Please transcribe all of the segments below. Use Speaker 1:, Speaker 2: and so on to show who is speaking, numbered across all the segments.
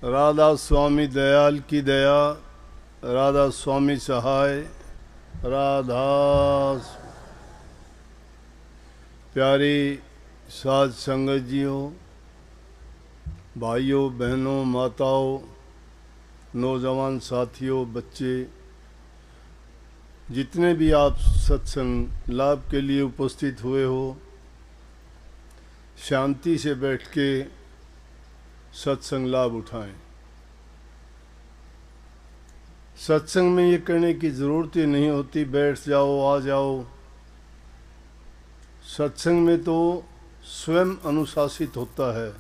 Speaker 1: राधा स्वामी दयाल की दया, राधा स्वामी सहाय, राधा। प्यारी साध संगत जियों, भाइयों बहनों, माताओं, नौजवान साथियों, बच्चे, जितने भी आप सत्संग लाभ के लिए उपस्थित हुए हो, शांति से बैठ के सत्संग लाभ उठाएं। सत्संग में ये कहने की ज़रूरत ही नहीं होती बैठ जाओ, आ जाओ। सत्संग में तो स्वयं अनुशासित होता है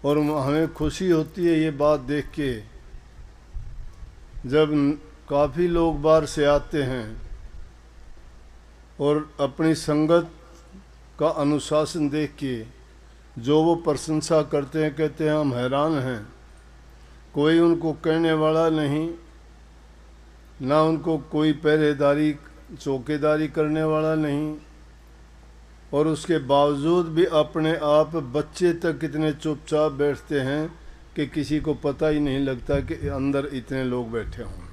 Speaker 1: और हमें खुशी होती है ये बात देख के, जब काफ़ी लोग बाहर से आते हैं और अपनी संगत का अनुशासन देख के जो वो प्रशंसा करते हैं, कहते हैं हम हैरान हैं। कोई उनको कहने वाला नहीं, ना उनको कोई पहरेदारी चौकीदारी करने वाला नहीं, और उसके बावजूद भी अपने आप बच्चे तक कितने चुपचाप बैठते हैं कि किसी को पता ही नहीं लगता कि अंदर इतने लोग बैठे होंगे।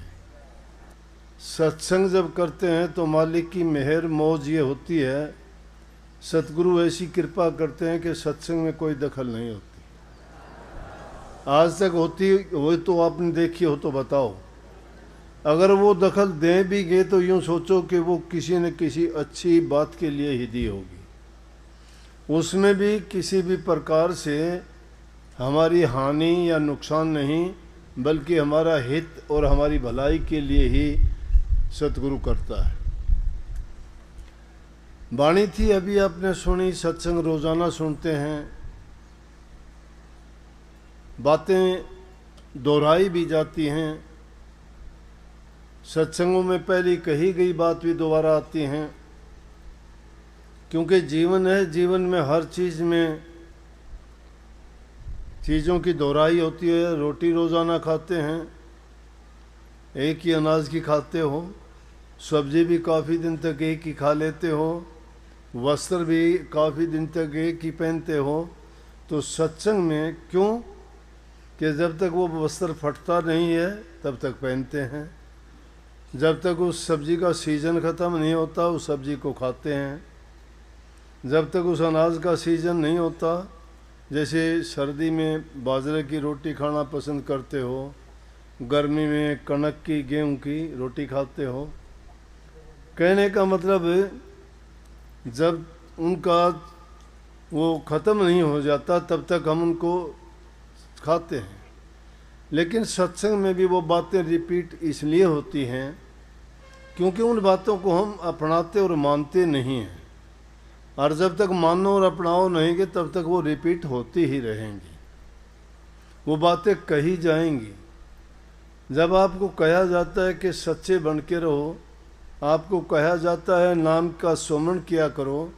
Speaker 1: सत्संग जब करते हैं तो मालिक की मेहर मौज ये होती है, सतगुरु ऐसी कृपा करते हैं कि सत्संग में कोई दखल नहीं होती। आज तक होती हो तो आपने देखी हो तो बताओ। अगर वो दखल दे भी गए तो यूँ सोचो कि वो किसी न किसी अच्छी बात के लिए ही दी होगी। उसमें भी किसी भी प्रकार से हमारी हानि या नुकसान नहीं, बल्कि हमारा हित और हमारी भलाई के लिए ही सतगुरु करता है। वाणी थी अभी आपने सुनी, सत्संग रोजाना सुनते हैं, बातें दोहराई भी जाती हैं, सत्संगों में पहले कही गई बात भी दोबारा आती हैं, क्योंकि जीवन है, जीवन में हर चीज़ में चीज़ों की दोहराई होती है। रोटी रोज़ाना खाते हैं, एक ही अनाज की खाते हो, सब्जी भी काफ़ी दिन तक एक ही खा लेते हो, वस्त्र भी काफ़ी दिन तक एक ही पहनते हो। तो सत्संग में क्यों कि जब तक वो वस्त्र फटता नहीं है तब तक पहनते हैं, जब तक उस सब्जी का सीज़न ख़त्म नहीं होता उस सब्जी को खाते हैं, जब तक उस अनाज का सीज़न नहीं होता, जैसे सर्दी में बाजरे की रोटी खाना पसंद करते हो, गर्मी में कणक की गेहूं की रोटी खाते हो। कहने का मतलब जब उनका वो ख़त्म नहीं हो जाता तब तक हम उनको खाते हैं। लेकिन सत्संग में भी वो बातें रिपीट इसलिए होती हैं क्योंकि उन बातों को हम अपनाते और मानते नहीं हैं, और जब तक मानो और अपनाओ नहीं तब तक वो रिपीट होती ही रहेंगी, वो बातें कही जाएंगी। जब आपको कहा जाता है कि सच्चे बन के रहो, आपको कहा जाता है नाम का सुमरण किया करो,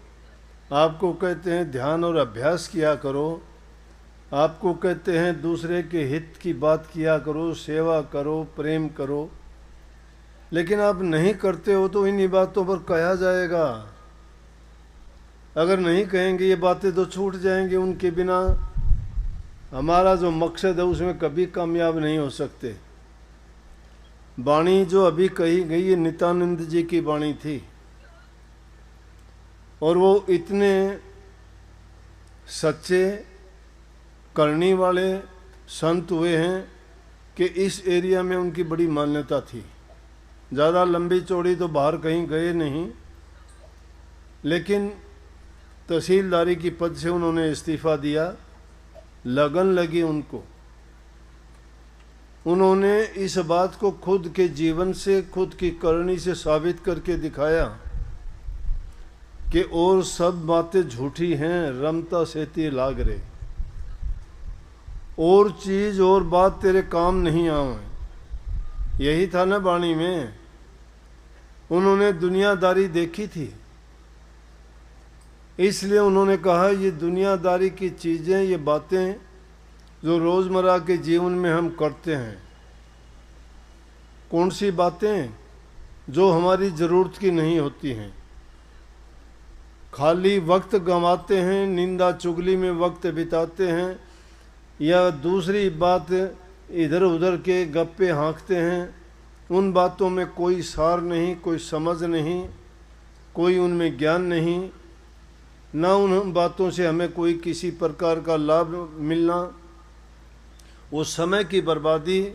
Speaker 1: आपको कहते हैं ध्यान और अभ्यास किया करो, आपको कहते हैं दूसरे के हित की बात किया करो, सेवा करो, प्रेम करो, लेकिन आप नहीं करते हो तो इन्हीं बातों पर कहा जाएगा। अगर नहीं कहेंगे ये बातें तो छूट जाएंगी, उनके बिना हमारा जो मकसद है उसमें कभी कामयाब नहीं हो सकते। वाणी जो अभी कही गई ये नित्यानंद जी की वाणी थी, और वो इतने सच्चे करनी वाले संत हुए हैं कि इस एरिया में उनकी बड़ी मान्यता थी। ज़्यादा लंबी चौड़ी तो बाहर कहीं गए नहीं, लेकिन तहसीलदारी की पद से उन्होंने इस्तीफ़ा दिया, लगन लगी उनको। उन्होंने इस बात को खुद के जीवन से, खुद की करनी से साबित करके दिखाया कि और सब बातें झूठी हैं, रमता सेती लाग रे, और चीज़ और बात तेरे काम नहीं आवे। यही था ना वाणी में। उन्होंने दुनियादारी देखी थी, इसलिए उन्होंने कहा ये दुनियादारी की चीज़ें, ये बातें जो रोज़मर्रा के जीवन में हम करते हैं, कौन सी बातें जो हमारी ज़रूरत की नहीं होती हैं, खाली वक्त गंवाते हैं, निंदा चुगली में वक्त बिताते हैं, या दूसरी बात इधर उधर के गप्पे हाँकते हैं। उन बातों में कोई सार नहीं, कोई समझ नहीं, कोई उनमें ज्ञान नहीं, ना उन बातों से हमें कोई किसी प्रकार का लाभ मिलना। वो समय की बर्बादी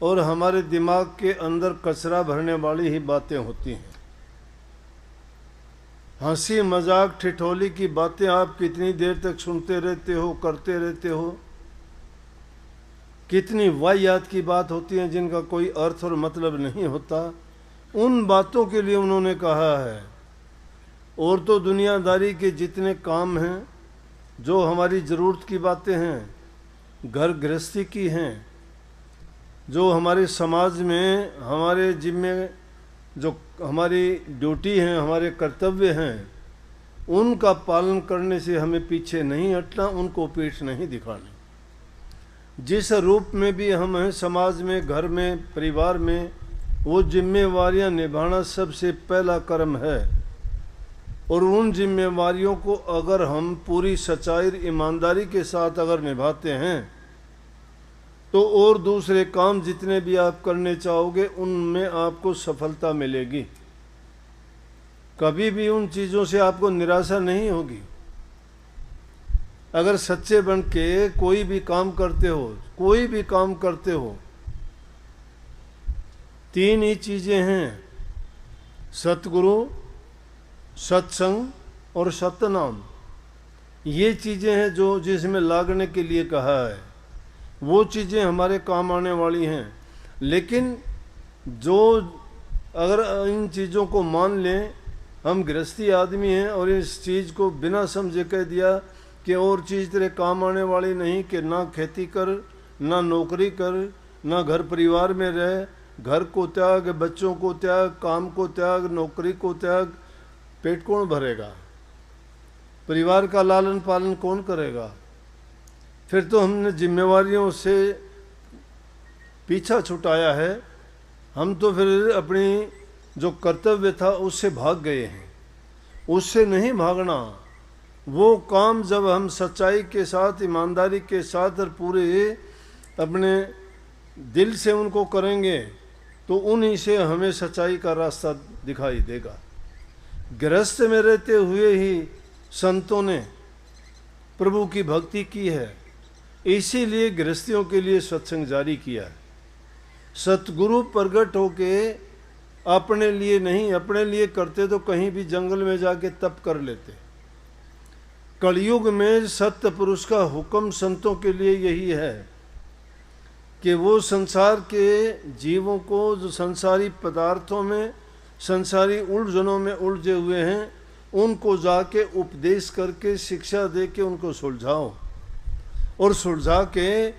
Speaker 1: और हमारे दिमाग के अंदर कचरा भरने वाली ही बातें होती हैं। हंसी मजाक ठिठोली की बातें आप कितनी देर तक सुनते रहते हो, करते रहते हो। कितनी वाहियात की बात होती है जिनका कोई अर्थ और मतलब नहीं होता। उन बातों के लिए उन्होंने कहा है। और तो दुनियादारी के जितने काम हैं, जो हमारी ज़रूरत की बातें हैं, घर गृहस्थी की हैं, जो हमारे समाज में हमारे जिम्मे जो हमारी ड्यूटी हैं, हमारे कर्तव्य हैं, उनका पालन करने से हमें पीछे नहीं हटना, उनको पीठ नहीं दिखानी। जिस रूप में भी हम हैं, समाज में, घर में, परिवार में, वो जिम्मेवारियां निभाना सबसे पहला कर्म है। और उन जिम्मेवारियों को अगर हम पूरी सच्चाई ईमानदारी के साथ अगर निभाते हैं, तो और दूसरे काम जितने भी आप करने चाहोगे उनमें आपको सफलता मिलेगी। कभी भी उन चीज़ों से आपको निराशा नहीं होगी। अगर सच्चे बन के कोई भी काम करते हो, कोई भी काम करते हो, तीन ही चीज़ें हैं, सतगुरु, सत्संग और सतनाम। ये चीज़ें हैं जो जिसमें लागने के लिए कहा है। वो चीज़ें हमारे काम आने वाली हैं। लेकिन जो अगर इन चीज़ों को मान लें, हम गृहस्थी आदमी हैं और इस चीज़ को बिना समझे कह दिया कि और चीज़ तेरे काम आने वाली नहीं, कि ना खेती कर, ना नौकरी कर, ना घर परिवार में रह, घर को त्याग, बच्चों को त्याग, काम को त्याग, नौकरी को त्याग, पेट कौन भरेगा? परिवार का लालन पालन कौन करेगा? फिर तो हमने जिम्मेवारियों से पीछा छुटाया है। हम तो फिर अपनी जो कर्तव्य था उससे भाग गए हैं। उससे नहीं भागना। वो काम जब हम सच्चाई के साथ, ईमानदारी के साथ और पूरे अपने दिल से उनको करेंगे, तो उन्हीं से हमें सच्चाई का रास्ता दिखाई देगा। गृहस्थ में रहते हुए ही संतों ने प्रभु की भक्ति की है, इसीलिए गृहस्थियों के लिए सत्संग जारी किया है। सतगुरु प्रगट होके अपने लिए नहीं, अपने लिए करते तो कहीं भी जंगल में जाके तप कर लेते। कलयुग में सत्य पुरुष का हुक्म संतों के लिए यही है कि वो संसार के जीवों को, जो संसारी पदार्थों में, संसारी उलझनों में उलझे हुए हैं, उनको जाके उपदेश करके, शिक्षा दे के उनको सुलझाओ और सुलझा के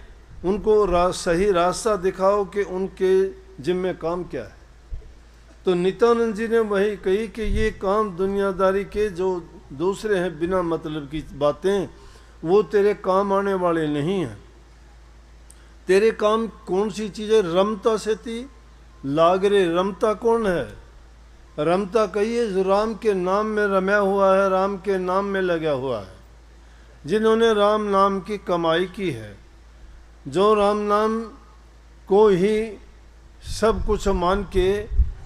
Speaker 1: उनको सही रास्ता दिखाओ कि उनके जिम्मे काम क्या है। तो नित्यानंद जी ने वही कही कि ये काम दुनियादारी के जो दूसरे हैं बिना मतलब की बातें, वो तेरे काम आने वाले नहीं हैं। तेरे काम कौन सी चीज़ें रमता से थी लागरे। रमता कौन है? रमता कहिए जो राम के नाम में रमया हुआ है, राम के नाम में लगा हुआ है, जिन्होंने राम नाम की कमाई की है, जो राम नाम को ही सब कुछ मान के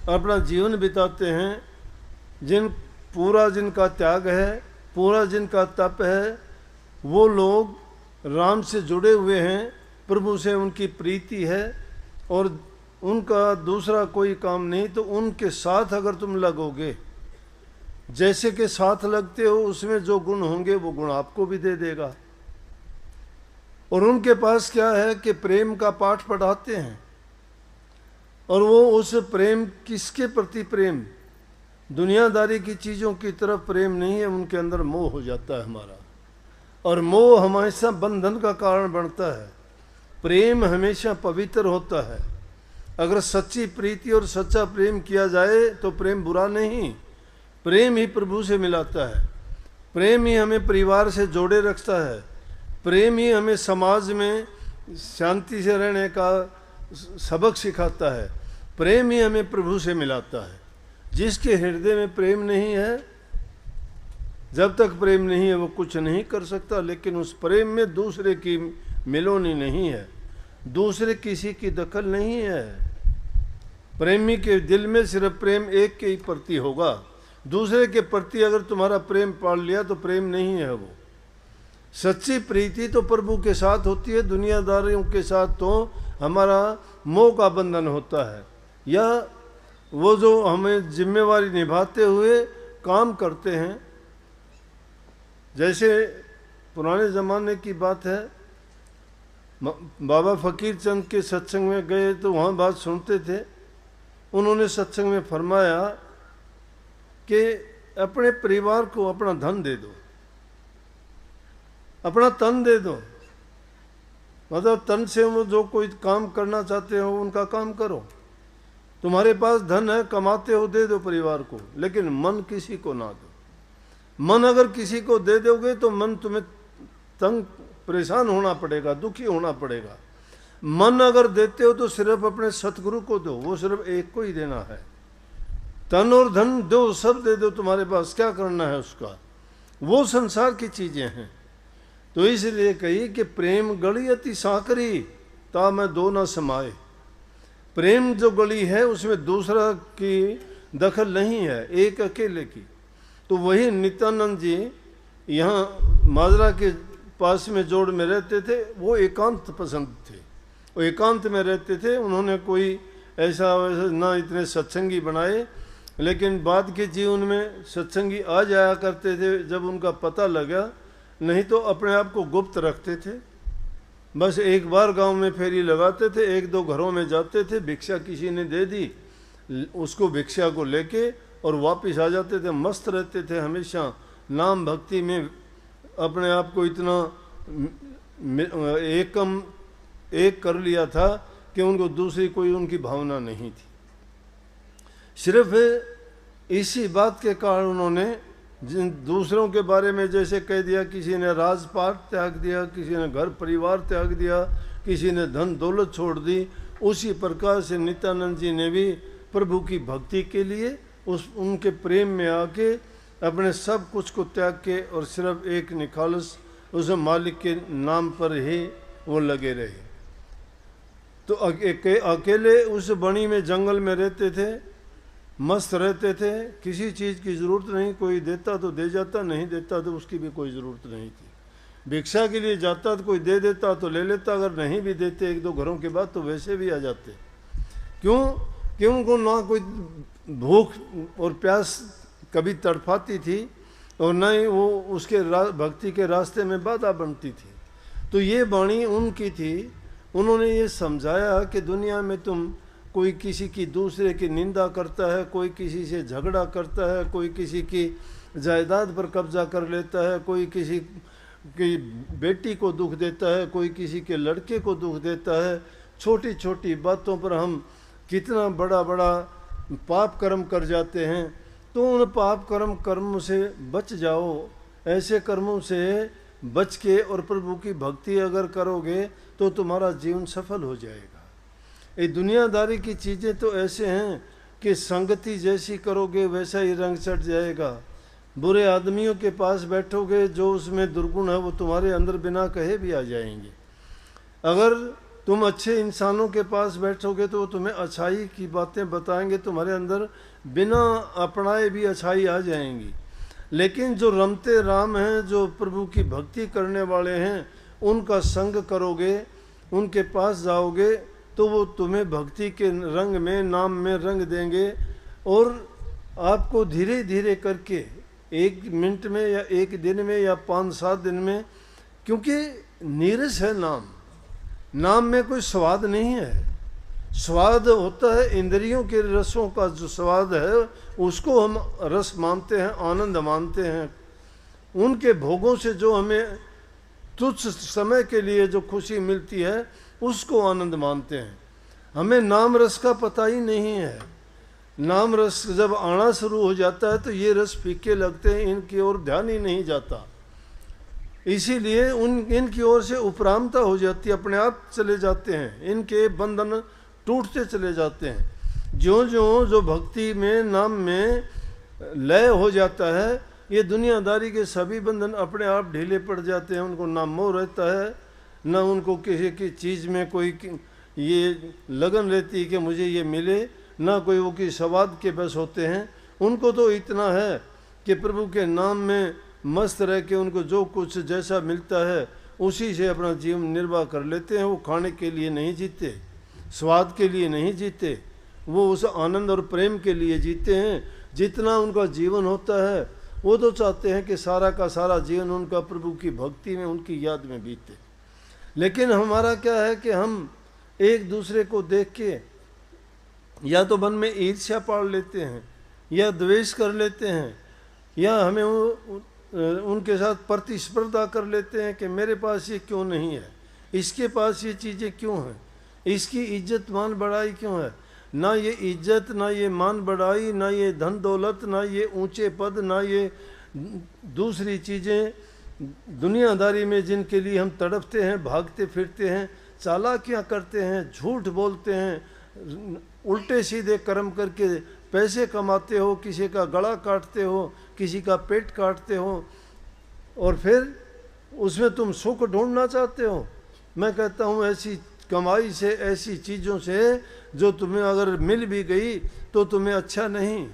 Speaker 1: अपना जीवन बिताते हैं, जिनका त्याग है, पूरा जिनका तप है, वो लोग राम से जुड़े हुए हैं, प्रभु से उनकी प्रीति है और उनका दूसरा कोई काम नहीं। तो उनके साथ अगर तुम लगोगे, जैसे के साथ लगते हो, उसमें जो गुण होंगे वो गुण आपको भी दे देगा। और उनके पास क्या है कि प्रेम का पाठ पढ़ाते हैं, और वो उस प्रेम, किसके प्रति प्रेम? दुनियादारी की चीज़ों की तरफ प्रेम नहीं है, उनके अंदर मोह हो जाता है हमारा, और मोह हमेशा बंधन का कारण बनता है। प्रेम हमेशा पवित्र होता है। अगर सच्ची प्रीति और सच्चा प्रेम किया जाए तो प्रेम बुरा नहीं, प्रेम ही प्रभु से मिलाता है, प्रेम ही हमें परिवार से जोड़े रखता है, प्रेम ही हमें समाज में शांति से रहने का सबक सिखाता है, प्रेम ही हमें प्रभु से मिलाता है। जिसके हृदय में प्रेम नहीं है जब तक प्रेम नहीं है वो कुछ नहीं कर सकता। लेकिन उस प्रेम में दूसरे की मिलोनी नहीं है, दूसरे किसी की दखल नहीं है। प्रेमी के दिल में सिर्फ प्रेम एक के ही प्रति होगा। दूसरे के प्रति अगर तुम्हारा प्रेम पाल लिया तो प्रेम नहीं है वो। सच्ची प्रीति तो प्रभु के साथ होती है, दुनियादारियों के साथ तो हमारा मोह का बंधन होता है, या वो जो हमें जिम्मेवारी निभाते हुए काम करते हैं। जैसे पुराने ज़माने की बात है, बाबा फकीर चंद के सत्संग में गए तो वहाँ बात सुनते थे। उन्होंने सत्संग में फरमाया कि अपने परिवार को अपना धन दे दो, अपना तन दे दो। मतलब तन से वो जो कोई काम करना चाहते हो उनका काम करो। तुम्हारे पास धन है, कमाते हो, दे दो परिवार को, लेकिन मन किसी को ना दो। मन अगर किसी को दे दोगे तो मन तुम्हें तंग परेशान होना पड़ेगा, दुखी होना पड़ेगा। मन अगर देते हो तो सिर्फ अपने सतगुरु को दो, वो सिर्फ एक को ही देना है। तन और धन दो, सब दे दो, तुम्हारे पास क्या करना है उसका, वो संसार की चीजें हैं। तो इसलिए कही कि प्रेम गली अति साकरी ता मैं दो न समाए। प्रेम जो गली है उसमें दूसरा की दखल नहीं है, एक अकेले की। तो वही नित्यानंद जी यहाँ माजरा के पास में जोड़ में रहते थे। वो एकांत पसंद थे, वो एकांत में रहते थे। उन्होंने कोई ऐसा वैसा ना इतने सत्संगी बनाए, लेकिन बाद के जीवन में सत्संगी आ जाया करते थे जब उनका पता लगा, नहीं तो अपने आप को गुप्त रखते थे। बस एक बार गांव में फेरी लगाते थे, एक दो घरों में जाते थे, भिक्षा किसी ने दे दी, उसको भिक्षा को लेके और वापस आ जाते थे। मस्त रहते थे हमेशा, नाम भक्ति में अपने आप को इतना एक कर लिया था कि उनको दूसरी कोई उनकी भावना नहीं थी। सिर्फ इसी बात के कारण उन्होंने जिन दूसरों के बारे में जैसे कह दिया, किसी ने राजपाट त्याग दिया, किसी ने घर परिवार त्याग दिया, किसी ने धन दौलत छोड़ दी, उसी प्रकार से नित्यानंद जी ने भी प्रभु की भक्ति के लिए उनके प्रेम में आके अपने सब कुछ को त्याग के और सिर्फ एक निखालस उस मालिक के नाम पर ही वो लगे रहे। तो अकेले उस बनी में जंगल में रहते थे, मस्त रहते थे, किसी चीज़ की ज़रूरत नहीं। कोई देता तो दे जाता, नहीं देता तो उसकी भी कोई ज़रूरत नहीं थी। भिक्षा के लिए जाता तो कोई दे देता तो ले लेता, अगर नहीं भी देते एक दो घरों के बाद तो वैसे भी आ जाते। क्यों? कि उनको ना कोई भूख और प्यास कभी तड़पाती थी और न ही वो उसके भक्ति के रास्ते में बाधा बनती थी। तो ये वाणी उनकी थी। उन्होंने ये समझाया कि दुनिया में तुम कोई किसी की दूसरे की निंदा करता है, कोई किसी से झगड़ा करता है, कोई किसी की जायदाद पर कब्जा कर लेता है, कोई किसी की बेटी को दुख देता है, कोई किसी के लड़के को दुख देता है। छोटी छोटी बातों पर हम कितना बड़ा बड़ा पाप कर्म कर जाते हैं। तो उन पाप कर्मों से बच जाओ। ऐसे कर्मों से बच के और प्रभु की भक्ति अगर करोगे तो तुम्हारा जीवन सफल हो जाएगा। ये दुनियादारी की चीज़ें तो ऐसे हैं कि संगति जैसी करोगे वैसा ही रंग चढ़ जाएगा। बुरे आदमियों के पास बैठोगे, जो उसमें दुर्गुण है वो तुम्हारे अंदर बिना कहे भी आ जाएंगे। अगर तुम अच्छे इंसानों के पास बैठोगे तो वो तुम्हें अच्छाई की बातें बताएंगे, तुम्हारे अंदर बिना अपनाए भी अच्छाई आ जाएंगी। लेकिन जो रमते राम हैं, जो प्रभु की भक्ति करने वाले हैं, उनका संग करोगे, उनके पास जाओगे तो वो तुम्हें भक्ति के रंग में, नाम में रंग देंगे और आपको धीरे धीरे करके 1 मिनट में या 1 दिन में या 5-7 दिन में, क्योंकि नीरस है नाम में कोई स्वाद नहीं है। स्वाद होता है इंद्रियों के रसों का, जो स्वाद है उसको हम रस मानते हैं, आनंद मानते हैं। उनके भोगों से जो हमें तुच्छ समय के लिए जो खुशी मिलती है उसको आनंद मानते हैं। हमें नाम रस का पता ही नहीं है। नाम रस जब आना शुरू हो जाता है तो ये रस फीके लगते हैं, इनकी ओर ध्यान ही नहीं जाता। इसीलिए इनकी ओर से उपरामता हो जाती है, अपने आप चले जाते हैं, इनके बंधन टूटते चले जाते हैं। जो जो भक्ति में, नाम में लय हो जाता है ये दुनियादारी के सभी बंधन अपने आप ढीले पड़ जाते हैं। उनको ना मोह रहता है, ना उनको किसी की चीज़ में कोई ये लगन रहती है कि मुझे ये मिले, ना कोई वो किसी स्वाद के बस होते हैं। उनको तो इतना है कि प्रभु के नाम में मस्त रह के उनको जो कुछ जैसा मिलता है उसी से अपना जीवन निर्वाह कर लेते हैं। वो खाने के लिए नहीं जीते, स्वाद के लिए नहीं जीते, वो उस आनंद और प्रेम के लिए जीते हैं। जितना उनका जीवन होता है वो तो चाहते हैं कि सारा का सारा जीवन उनका प्रभु की भक्ति में, उनकी याद में बीते। लेकिन हमारा क्या है कि हम एक दूसरे को देख के या तो मन में ईर्ष्या पाल लेते हैं, या द्वेष कर लेते हैं, या हमें उनके साथ प्रतिस्पर्धा कर लेते हैं कि मेरे पास ये क्यों नहीं है, इसके पास ये चीज़ें क्यों हैं, इसकी इज्जत मान बढ़ाई क्यों है। ना ये इज्जत, ना ये मान बढ़ाई, ना ये धन दौलत, ना ये ऊंचे पद, ना ये दूसरी चीज़ें दुनियादारी में जिनके लिए हम तड़पते हैं, भागते फिरते हैं, चालाकियाँ करते हैं, झूठ बोलते हैं, उल्टे सीधे कर्म करके पैसे कमाते हो, किसी का गला काटते हो, किसी का पेट काटते हो, और फिर उसमें तुम सुख ढूंढना चाहते हो। मैं कहता हूँ ऐसी कमाई से, ऐसी चीज़ों से जो तुम्हें अगर मिल भी गई तो तुम्हें अच्छा नहीं,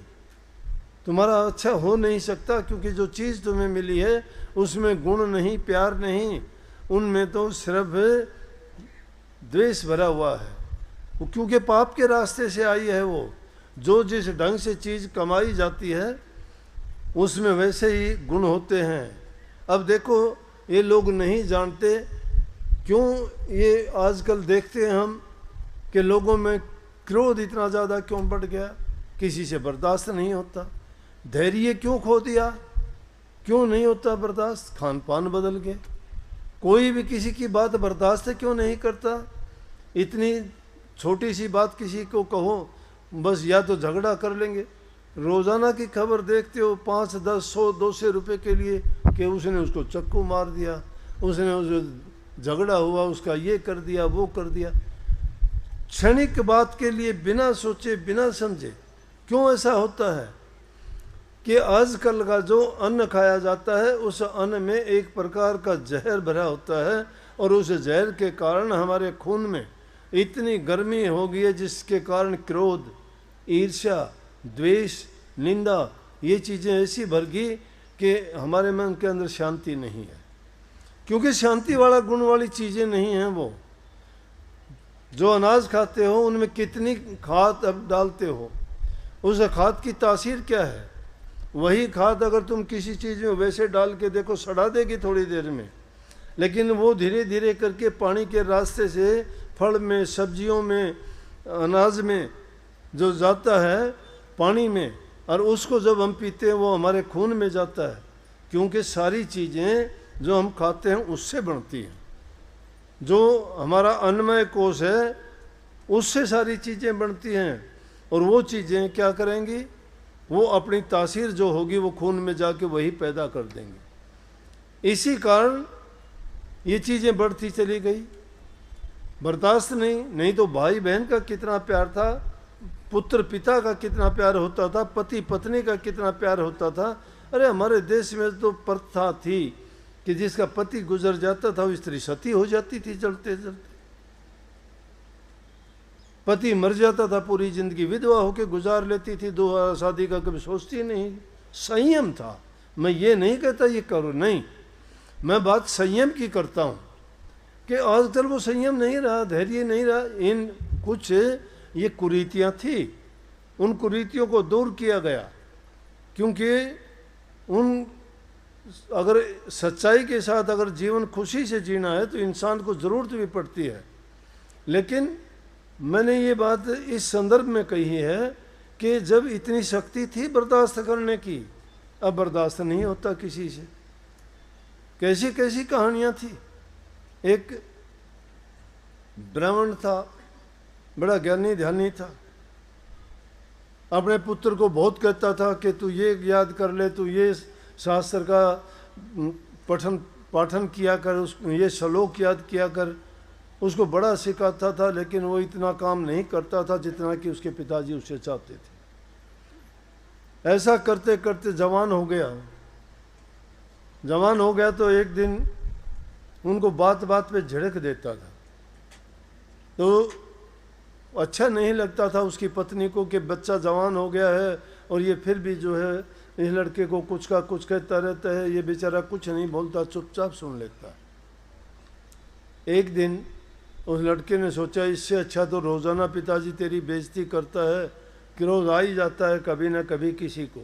Speaker 1: तुम्हारा अच्छा हो नहीं सकता, क्योंकि जो चीज़ तुम्हें मिली है उसमें गुण नहीं, प्यार नहीं, उनमें तो सिर्फ द्वेष भरा हुआ है। वो क्योंकि पाप के रास्ते से आई है। वो जो जिस ढंग से चीज़ कमाई जाती है उसमें वैसे ही गुण होते हैं। अब देखो ये लोग नहीं जानते क्यों, ये आजकल देखते हैं हम कि लोगों में क्रोध इतना ज़्यादा क्यों बढ़ गया, किसी से बर्दाश्त नहीं होता। धैर्य क्यों खो दिया, क्यों नहीं होता बर्दाश्त, खान पान बदल गए। कोई भी किसी की बात बर्दाश्त क्यों नहीं करता। इतनी छोटी सी बात किसी को कहो बस या तो झगड़ा कर लेंगे। रोज़ाना की खबर देखते हो 5, 10, 100, 200 रुपये के लिए कि उसने उसको चक्कू मार दिया, उसने उस झगड़ा हुआ, उसका ये कर दिया, वो कर दिया। क्षणिक बात के लिए बिना सोचे बिना समझे क्यों ऐसा होता है कि आजकल का जो अन्न खाया जाता है उस अन्न में एक प्रकार का जहर भरा होता है, और उस जहर के कारण हमारे खून में इतनी गर्मी हो गई है जिसके कारण क्रोध, ईर्ष्या, द्वेष, निंदा, ये चीज़ें ऐसी भर गई कि हमारे मन के अंदर शांति नहीं है। क्योंकि शांति वाला गुण वाली चीज़ें नहीं हैं। वो जो अनाज खाते हो उनमें कितनी खाद अब डालते हो, उस खाद की तासीर क्या है। वही खाद अगर तुम किसी चीज़ में वैसे डाल के देखो सड़ा देगी थोड़ी देर में, लेकिन वो धीरे धीरे करके पानी के रास्ते से फल में, सब्जियों में, अनाज में जो जाता है पानी में, और उसको जब हम पीते हैं वो हमारे खून में जाता है। क्योंकि सारी चीज़ें जो हम खाते हैं उससे बनती हैं। जो हमारा अन्नमय कोश है उससे सारी चीज़ें बनती हैं, और वो चीज़ें क्या करेंगी, वो अपनी तासीर जो होगी वो खून में जाके वही पैदा कर देंगे। इसी कारण ये चीज़ें बढ़ती चली गई। बर्दाश्त नहीं तो भाई बहन का कितना प्यार था, पुत्र पिता का कितना प्यार होता था, पति पत्नी का कितना प्यार होता था। अरे हमारे देश में तो प्रथा थी कि जिसका पति गुजर जाता था वो स्त्री सती हो जाती थी, चलते चलते पति मर जाता था, पूरी जिंदगी विधवा होकर गुजार लेती थी, दोबारा शादी का कभी सोचती नहीं। संयम था। मैं ये नहीं कहता ये करो, नहीं, मैं बात संयम की करता हूँ कि आजकल वो संयम नहीं रहा, धैर्य नहीं रहा। इन कुछ ये कुरीतियाँ थी, उन कुरीतियों को दूर किया गया। क्योंकि उन अगर सच्चाई के साथ अगर जीवन खुशी से जीना है तो इंसान को ज़रूरत भी पड़ती है। लेकिन मैंने ये बात इस संदर्भ में कही है कि जब इतनी शक्ति थी बर्दाश्त करने की, अब बर्दाश्त नहीं होता किसी से। कैसी कैसी कहानियाँ थी। एक ब्राह्मण था, बड़ा ज्ञानी ध्यानी था, अपने पुत्र को बहुत कहता था कि तू ये याद कर ले, तू ये शास्त्र का पाठन किया कर, उस ये श्लोक याद किया कर। उसको बड़ा सिखाता था, लेकिन वो इतना काम नहीं करता था जितना कि उसके पिताजी उससे चाहते थे। ऐसा करते करते जवान हो गया, जवान हो गया तो एक दिन उनको बात बात पे झिड़क देता था, तो अच्छा नहीं लगता था उसकी पत्नी को कि बच्चा जवान हो गया है और ये फिर भी जो है इस लड़के को कुछ का कुछ कहता रहता है, ये बेचारा कुछ नहीं बोलता, चुपचाप सुन लेता है। एक दिन उस लड़के ने सोचा इससे अच्छा तो रोज़ाना पिताजी तेरी बेइज्जती करता है कि रोज़ आ ही जाता है कभी ना कभी किसी को,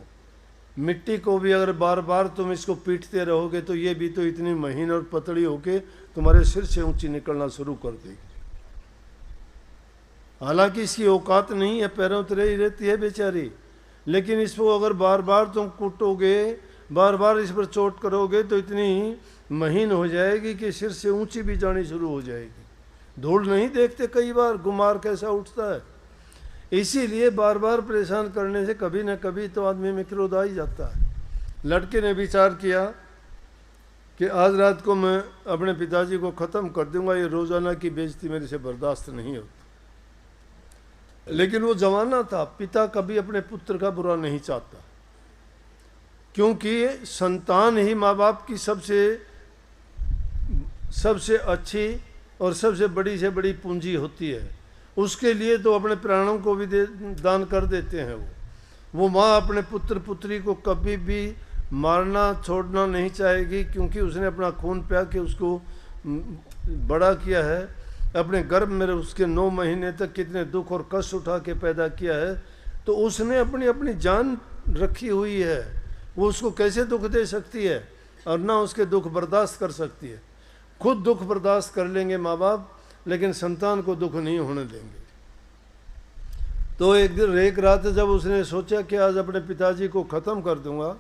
Speaker 1: मिट्टी को भी अगर बार बार तुम इसको पीटते रहोगे तो ये भी तो इतनी महीन और पतली होके तुम्हारे सिर से ऊंची निकलना शुरू कर देगी। हालांकि इसकी औकात नहीं है, पैरों तरह ही रहती है बेचारी, लेकिन इसको अगर बार बार तुम कूटोगे, बार बार इस पर चोट करोगे तो इतनी महीन हो जाएगी कि सिर से ऊंची भी जानी शुरू हो जाएगी। धूल नहीं देखते कई बार गुमार कैसा उठता है, इसीलिए बार बार परेशान करने से कभी न कभी तो आदमी में क्रोध आ ही जाता है। लड़के ने विचार किया कि आज रात को मैं अपने पिताजी को ख़त्म कर दूंगा, ये रोज़ाना की बेइज्जती मेरे से बर्दाश्त नहीं होती। लेकिन वो जमाना था, पिता कभी अपने पुत्र का बुरा नहीं चाहता, क्योंकि संतान ही माँ बाप की सबसे अच्छी और सबसे बड़ी से बड़ी पूंजी होती है। उसके लिए तो अपने प्राणों को भी दान कर देते हैं। वो माँ अपने पुत्र पुत्री को कभी भी मारना छोड़ना नहीं चाहेगी, क्योंकि उसने अपना खून प्या के उसको बड़ा किया है, अपने गर्भ में उसके 9 महीने तक कितने दुख और कष्ट उठा के पैदा किया है, तो उसने अपनी अपनी जान रखी हुई है। वो उसको कैसे दुख दे सकती है और ना उसके दुख बर्दाश्त कर सकती है। खुद दुख बर्दाश्त कर लेंगे माँ बाप, लेकिन संतान को दुख नहीं होने देंगे। तो एक रात जब उसने सोचा कि आज अपने पिताजी को ख़त्म कर दूंगा,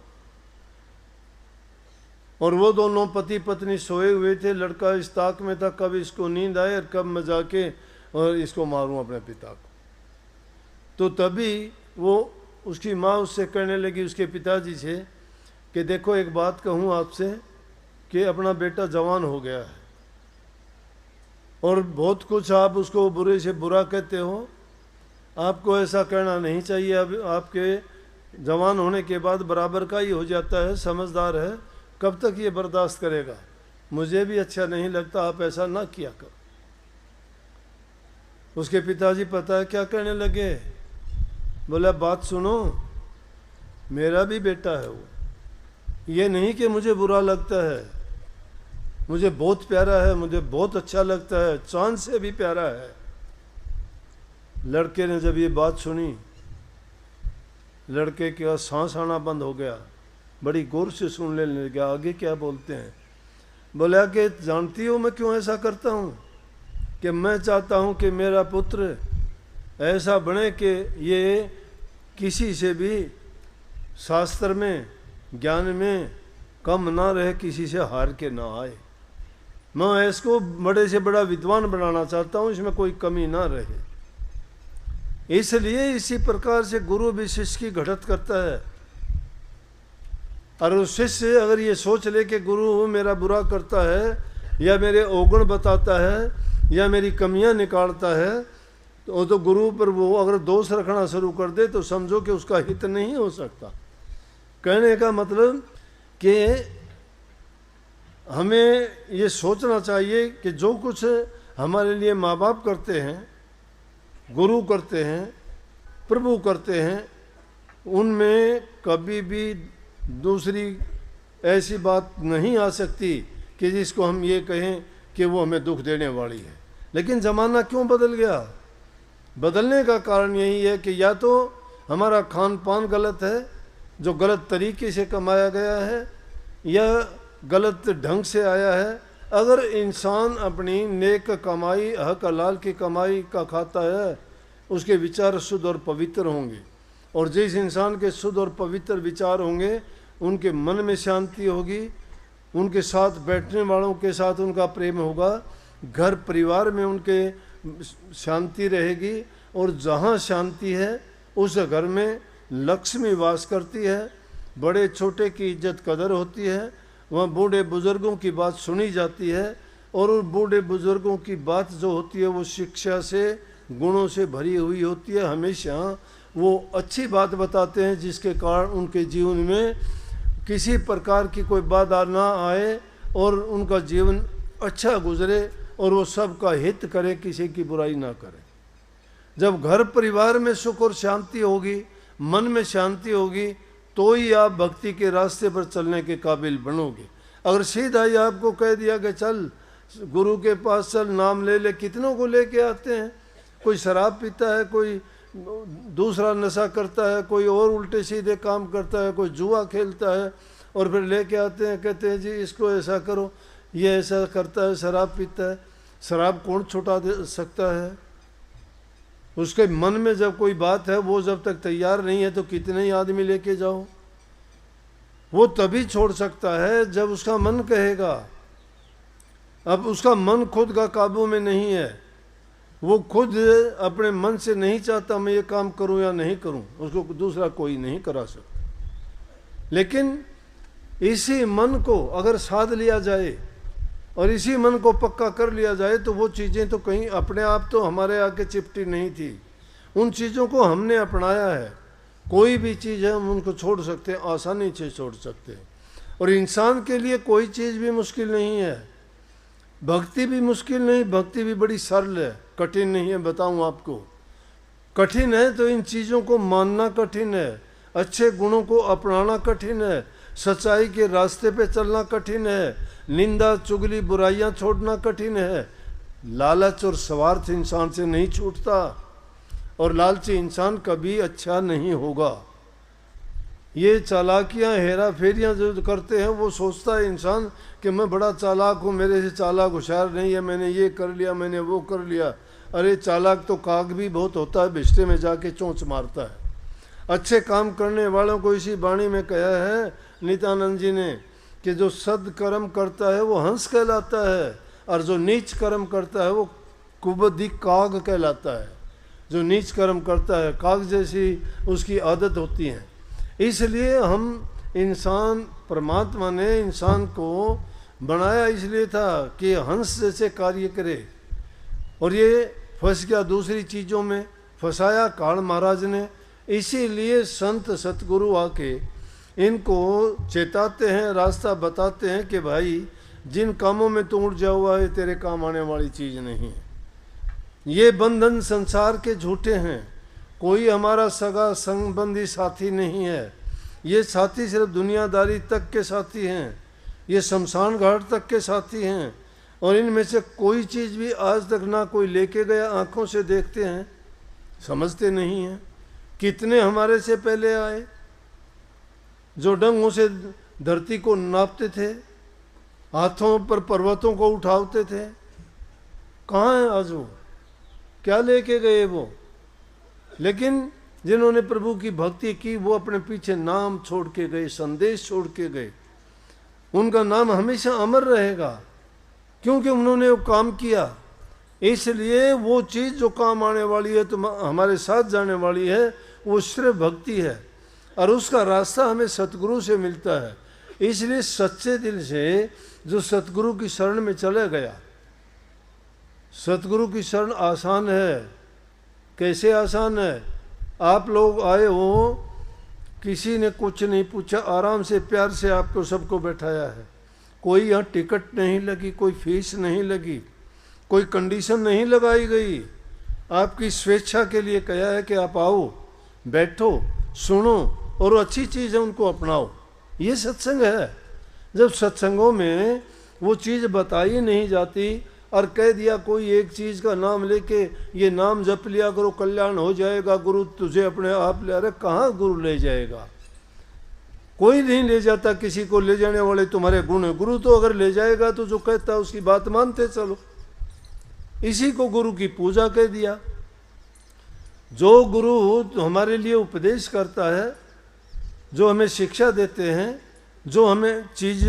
Speaker 1: और वो दोनों पति पत्नी सोए हुए थे, लड़का इस ताक में था कब इसको नींद आए और कब मैं जाके और इसको मारूं अपने पिता को। तो तभी वो उसकी माँ उससे कहने लगी, उसके पिताजी से, कि देखो एक बात कहूँ आपसे कि अपना बेटा जवान हो गया है और बहुत कुछ आप उसको बुरे से बुरा कहते हो, आपको ऐसा कहना नहीं चाहिए। अब आपके जवान होने के बाद बराबर का ही हो जाता है, समझदार है, कब तक ये बर्दाश्त करेगा? मुझे भी अच्छा नहीं लगता, आप ऐसा ना किया करो। उसके पिताजी पता है क्या कहने लगे? बोला बात सुनो, मेरा भी बेटा है वो, ये नहीं कि मुझे बुरा लगता है, मुझे बहुत प्यारा है, मुझे बहुत अच्छा लगता है, चांद से भी प्यारा है। लड़के ने जब ये बात सुनी, लड़के का सांस आना बंद हो गया, बड़ी गौर से सुन लेने लगा आगे क्या बोलते हैं। बोला कि जानती हो मैं क्यों ऐसा करता हूँ? कि मैं चाहता हूँ कि मेरा पुत्र ऐसा बने कि ये किसी से भी शास्त्र में ज्ञान में कम ना रहे, किसी से हार के ना आए। मैं इसको बड़े से बड़ा विद्वान बनाना चाहता हूँ, इसमें कोई कमी ना रहे। इसलिए इसी प्रकार से गुरु भी शिष्य की घटत करता है। और उस शिष्य अगर ये सोच ले कि गुरु मेरा बुरा करता है या मेरे अवगुण बताता है या मेरी कमियां निकालता है, तो गुरु पर वो अगर दोष रखना शुरू कर दे तो समझो कि उसका हित नहीं हो सकता। कहने का मतलब कि हमें ये सोचना चाहिए कि जो कुछ हमारे लिए माँ बाप करते हैं, गुरु करते हैं, प्रभु करते हैं, उनमें कभी भी दूसरी ऐसी बात नहीं आ सकती कि जिसको हम ये कहें कि वो हमें दुख देने वाली है। लेकिन ज़माना क्यों बदल गया? बदलने का कारण यही है कि या तो हमारा खान पान गलत है, जो गलत तरीके से कमाया गया है, या गलत ढंग से आया है। अगर इंसान अपनी नेक कमाई, हक हलाल की कमाई का खाता है, उसके विचार शुद्ध और पवित्र होंगे, और जिस इंसान के शुद्ध और पवित्र विचार होंगे उनके मन में शांति होगी, उनके साथ बैठने वालों के साथ उनका प्रेम होगा, घर परिवार में उनके शांति रहेगी, और जहाँ शांति है उस घर में लक्ष्मी वास करती है, बड़े छोटे की इज्जत कदर होती है, वहाँ बूढ़े बुज़ुर्गों की बात सुनी जाती है, और उन बूढ़े बुज़ुर्गों की बात जो होती है वो शिक्षा से, गुणों से भरी हुई होती है। हमेशा वो अच्छी बात बताते हैं जिसके कारण उनके जीवन में किसी प्रकार की कोई बाधा ना आए और उनका जीवन अच्छा गुजरे और वो सबका हित करे, किसी की बुराई ना करे। जब घर परिवार में सुख और शांति होगी, मन में शांति होगी, तो ही आप भक्ति के रास्ते पर चलने के काबिल बनोगे। अगर सीधा ही आपको कह दिया कि चल गुरु के पास चल, नाम ले ले, कितनों को लेके आते हैं। कोई शराब पीता है, कोई दूसरा नशा करता है, कोई और उल्टे सीधे काम करता है, कोई जुआ खेलता है, और फिर लेके आते हैं, कहते हैं जी इसको ऐसा करो, ये ऐसा करता है, शराब पीता है। शराब कौन छुटा दे सकता है? उसके मन में जब कोई बात है, वो जब तक तैयार नहीं है तो कितने ही आदमी लेके जाओ। वो तभी छोड़ सकता है जब उसका मन कहेगा। अब उसका मन खुद का काबू में नहीं है, वो खुद अपने मन से नहीं चाहता मैं ये काम करूं या नहीं करूं, उसको दूसरा कोई नहीं करा सकता। लेकिन इसी मन को अगर साध लिया जाए और इसी मन को पक्का कर लिया जाए तो वो चीज़ें तो कहीं अपने आप तो हमारे आके चिपटी नहीं थी, उन चीज़ों को हमने अपनाया है। कोई भी चीज़ है हम उनको छोड़ सकते हैं, आसानी से छोड़ सकते हैं। और इंसान के लिए कोई चीज़ भी मुश्किल नहीं है, भक्ति भी मुश्किल नहीं, भक्ति भी बड़ी सरल है, कठिन नहीं है। बताऊं आपको, कठिन है तो इन चीज़ों को मानना कठिन है, अच्छे गुणों को अपनाना कठिन है, सच्चाई के रास्ते पे चलना कठिन है, निंदा चुगली बुराइयां छोड़ना कठिन है। लालच और स्वार्थ इंसान से नहीं छूटता, और लालची इंसान कभी अच्छा नहीं होगा। ये चालाकियां हेरा फेरियां जो करते हैं, वो सोचता है इंसान कि मैं बड़ा चालाक हूँ, मेरे से चालाक होशियार नहीं है, मैंने ये कर लिया, मैंने वो कर लिया। अरे चालाक तो काग भी बहुत होता है, बिस्टे में जाके चोंच मारता है। अच्छे काम करने वालों को इसी वाणी में कहा है नित्यानंद जी ने कि जो सदकर्म करता है वो हंस कहलाता है, और जो नीच कर्म करता है वो कुबदी काग कहलाता है। जो नीच कर्म करता है काग जैसी उसकी आदत होती है। इसलिए हम इंसान, परमात्मा ने इंसान को बनाया इसलिए था कि हंस जैसे कार्य करे, और ये फंस गया दूसरी चीज़ों में, फंसाया काल महाराज ने। इसीलिए संत सतगुरु आके इनको चेताते हैं, रास्ता बताते हैं कि भाई जिन कामों में तू उड़ जाओ हुआ है तेरे काम आने वाली चीज़ नहीं है। ये बंधन संसार के झूठे हैं, कोई हमारा सगा संबंधी साथी नहीं है। ये साथी सिर्फ दुनियादारी तक के साथी हैं, ये शमशान घाट तक के साथी हैं, और इनमें से कोई चीज़ भी आज तक ना कोई लेके गया। आँखों से देखते हैं, समझते नहीं हैं। कितने हमारे से पहले आए जो डंगों से धरती को नापते थे, हाथों पर पर्वतों को उठाते थे, कहाँ हैं आज वो? क्या लेके गए वो? लेकिन जिन्होंने प्रभु की भक्ति की वो अपने पीछे नाम छोड़ के गए, संदेश छोड़ के गए। उनका नाम हमेशा अमर रहेगा, क्योंकि उन्होंने वो काम किया। इसलिए वो चीज़ जो काम आने वाली है, तो हमारे साथ जाने वाली है, वो सिर्फ भक्ति है, और उसका रास्ता हमें सतगुरु से मिलता है। इसलिए सच्चे दिल से जो सतगुरु की शरण में चले गया, सतगुरु की शरण आसान है। कैसे आसान है? आप लोग आए हो, किसी ने कुछ नहीं पूछा, आराम से प्यार से आपको सबको बैठाया है। कोई यहाँ टिकट नहीं लगी, कोई फीस नहीं लगी, कोई कंडीशन नहीं लगाई गई। आपकी स्वेच्छा के लिए कहा है कि आप आओ, बैठो, सुनो, और अच्छी चीज़ है उनको अपनाओ। ये सत्संग है। जब सत्संगों में वो चीज़ बताई नहीं जाती और कह दिया कोई एक चीज़ का नाम लेके ये नाम जप लिया करो कल्याण हो जाएगा, गुरु तुझे अपने आप ले, अरे कहाँ गुरु ले जाएगा? कोई नहीं ले जाता, किसी को ले जाने वाले तुम्हारे गुण है। गुरु तो अगर ले जाएगा तो जो कहता है उसकी बात मानते चलो। इसी को गुरु की पूजा कह दिया। जो गुरु हमारे लिए उपदेश करता है, जो हमें शिक्षा देते हैं, जो हमें चीज़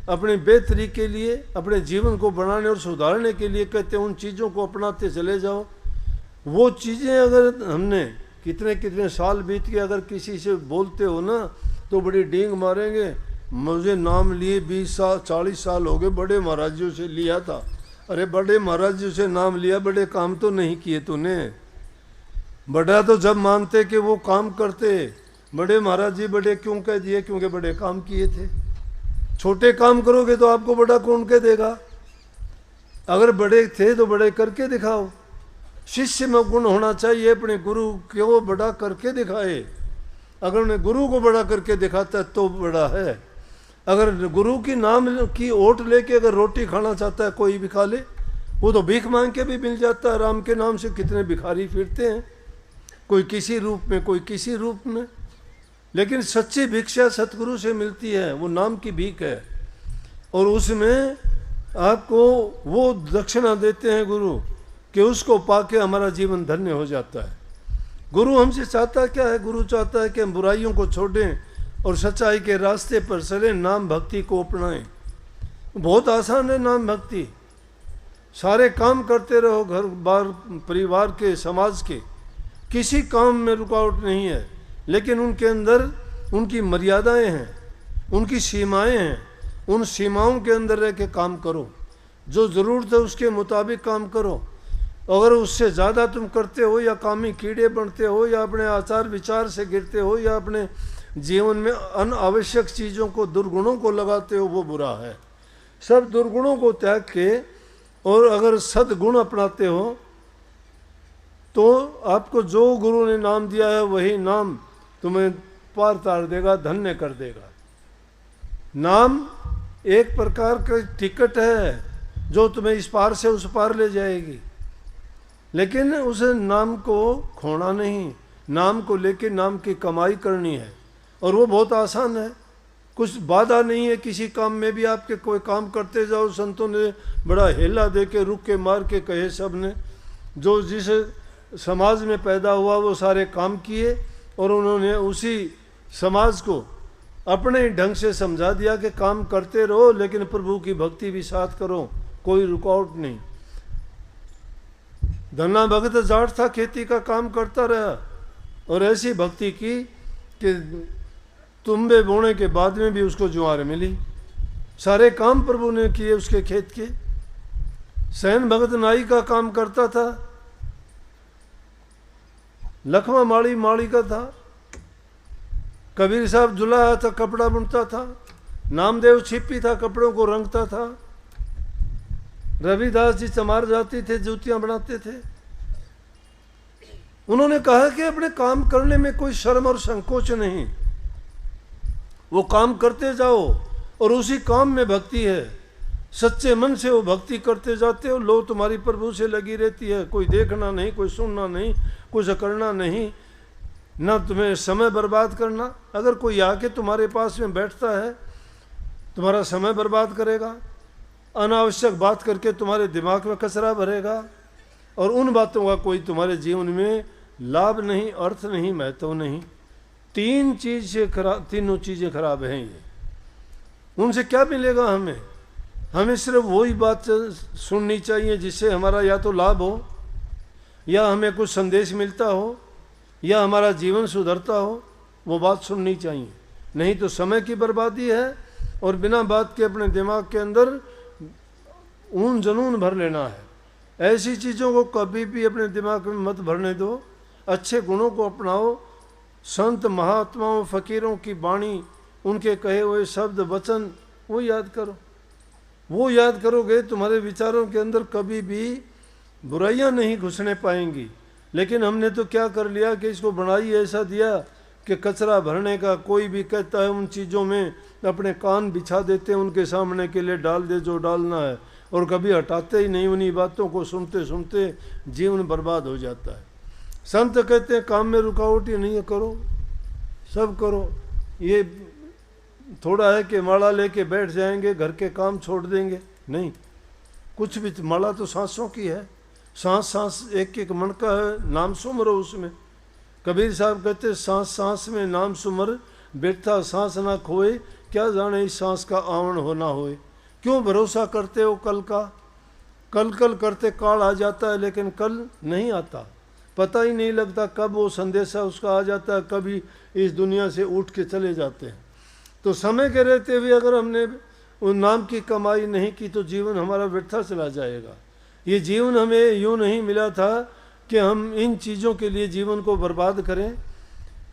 Speaker 1: अपने बेहतरी के लिए, अपने जीवन को बनाने और सुधारने के लिए कहते हैं, उन चीज़ों को अपनाते चले जाओ। वो चीज़ें अगर हमने कितने कितने साल बीत के अगर किसी से बोलते हो ना, तो बड़ी डींग मारेंगे। मुझे नाम लिए 20 साल 40 साल हो गए, बड़े महाराजों से लिया था। अरे बड़े महाराजों से नाम लिया, बड़े काम तो नहीं किए तूने। बड़ा तो जब मानते कि वो काम करते, बड़े महाराज जी बड़े क्यों कह दिए? क्योंकि बड़े काम किए थे। छोटे काम करोगे तो आपको बड़ा कौन कह देगा? अगर बड़े थे तो बड़े करके दिखाओ। शिष्य में गुण होना चाहिए, अपने गुरु क्यों बड़ा करके दिखाए। अगर उन्हें गुरु को बड़ा करके दिखाता है तो बड़ा है। अगर गुरु की नाम की ओट लेके अगर रोटी खाना चाहता है कोई भी खा ले, वो तो भीख मांग के भी मिल जाता है। राम के नाम से कितने भिखारी फिरते हैं, कोई किसी रूप में कोई किसी रूप में, लेकिन सच्ची भिक्षा सतगुरु से मिलती है, वो नाम की भीख है। और उसमें आपको वो दक्षिणा देते हैं गुरु कि उसको पाके हमारा जीवन धन्य हो जाता है। गुरु हमसे चाहता क्या है? गुरु चाहता है कि हम बुराइयों को छोड़ें और सच्चाई के रास्ते पर चलें, नाम भक्ति को अपनाएं। बहुत आसान है नाम भक्ति। सारे काम करते रहो, घर बार परिवार के, समाज के, किसी काम में रुकावट नहीं है, लेकिन उनके अंदर उनकी मर्यादाएं हैं, उनकी सीमाएं हैं। उन सीमाओं के अंदर रह के काम करो, जो ज़रूरत है उसके मुताबिक काम करो। अगर उससे ज़्यादा तुम करते हो या कामी कीड़े बनते हो या अपने आचार विचार से गिरते हो या अपने जीवन में अनावश्यक चीज़ों को, दुर्गुणों को लगाते हो, वो बुरा है। सब दुर्गुणों को त्याग के और अगर सद्गुण अपनाते हो तो आपको जो गुरु ने नाम दिया है वही नाम तुम्हें पार तार देगा, धन्य कर देगा। नाम एक प्रकार का टिकट है जो तुम्हें इस पार से उस पार ले जाएगी, लेकिन उस नाम को खोना नहीं। नाम को लेके नाम की कमाई करनी है, और वो बहुत आसान है। कुछ बाधा नहीं है किसी काम में भी। आपके कोई काम करते जाओ, संतों ने बड़ा हेला दे के रुक के मार के कहे, सब ने जो जिस समाज में पैदा हुआ वो सारे काम किए, और उन्होंने उसी समाज को अपने ढंग से समझा दिया कि काम करते रहो लेकिन प्रभु की भक्ति भी साथ करो, कोई रुकावट नहीं। धन्ना भगत जाट था, खेती का काम करता रहा और ऐसी भक्ति की कि तुम्बे बोने के बाद में भी उसको ज्वार मिली। सारे काम प्रभु ने किए उसके खेत के। सैन भगत नाई का काम करता था, लखमा माड़ी का था। कबीर साहब जुलाहा था, कपड़ा बुनता था। नामदेव छिपी था, कपड़ों को रंगता था। रविदास जी चमार जाती थे, जूतियां बनाते थे। उन्होंने कहा कि अपने काम करने में कोई शर्म और संकोच नहीं, वो काम करते जाओ और उसी काम में भक्ति है। सच्चे मन से वो भक्ति करते जाते हो, लो तुम्हारी प्रभु से लगी रहती है। कोई देखना नहीं, कोई सुनना नहीं, कुछ करना नहीं, ना तुम्हें समय बर्बाद करना। अगर कोई आके तुम्हारे पास में बैठता है, तुम्हारा समय बर्बाद करेगा, अनावश्यक बात करके तुम्हारे दिमाग में कचरा भरेगा, और उन बातों का कोई तुम्हारे जीवन में लाभ नहीं, अर्थ नहीं, महत्व नहीं। तीनों चीज़ें खराब हैं ये। उनसे क्या मिलेगा हमें? हमें सिर्फ वही बात सुननी चाहिए जिससे हमारा या तो लाभ हो, या हमें कुछ संदेश मिलता हो, या हमारा जीवन सुधरता हो। वो बात सुननी चाहिए, नहीं तो समय की बर्बादी है और बिना बात के अपने दिमाग के अंदर ऊन जनून भर लेना है। ऐसी चीज़ों को कभी भी अपने दिमाग में मत भरने दो। अच्छे गुणों को अपनाओ। संत महात्माओं फ़कीरों की वाणी, उनके कहे हुए शब्द वचन वो याद करो। वो याद करोगे तुम्हारे विचारों के अंदर कभी भी बुराइयां नहीं घुसने पाएंगी। लेकिन हमने तो क्या कर लिया कि इसको बनाई ऐसा दिया कि कचरा भरने का। कोई भी कहता है उन चीज़ों में अपने कान बिछा देते हैं, उनके सामने के लिए डाल दे जो डालना है, और कभी हटाते ही नहीं। उन्हीं बातों को सुनते सुनते जीवन बर्बाद हो जाता है। संत कहते हैं काम में रुकावट ही नहीं है, करो, सब करो। ये थोड़ा है कि माला लेके बैठ जाएंगे, घर के काम छोड़ देंगे, नहीं। कुछ भी, माला तो सांसों की है, सांस सांस एक एक मन का है, नाम सुमरो उसमें। कबीर साहब कहते सांस सांस में नाम सुमर, बैठा सांस ना खोए, क्या जाने इस सांस का आवन हो ना होए। क्यों भरोसा करते हो कल का? कल कल करते काल आ जाता है, लेकिन कल नहीं आता। पता ही नहीं लगता कब वो संदेशा उसका आ जाता है, कभी इस दुनिया से उठ के चले जाते हैं। तो समय के रहते हुए अगर हमने उन नाम की कमाई नहीं की तो जीवन हमारा व्यर्थ चला जाएगा। ये जीवन हमें यूँ नहीं मिला था कि हम इन चीज़ों के लिए जीवन को बर्बाद करें।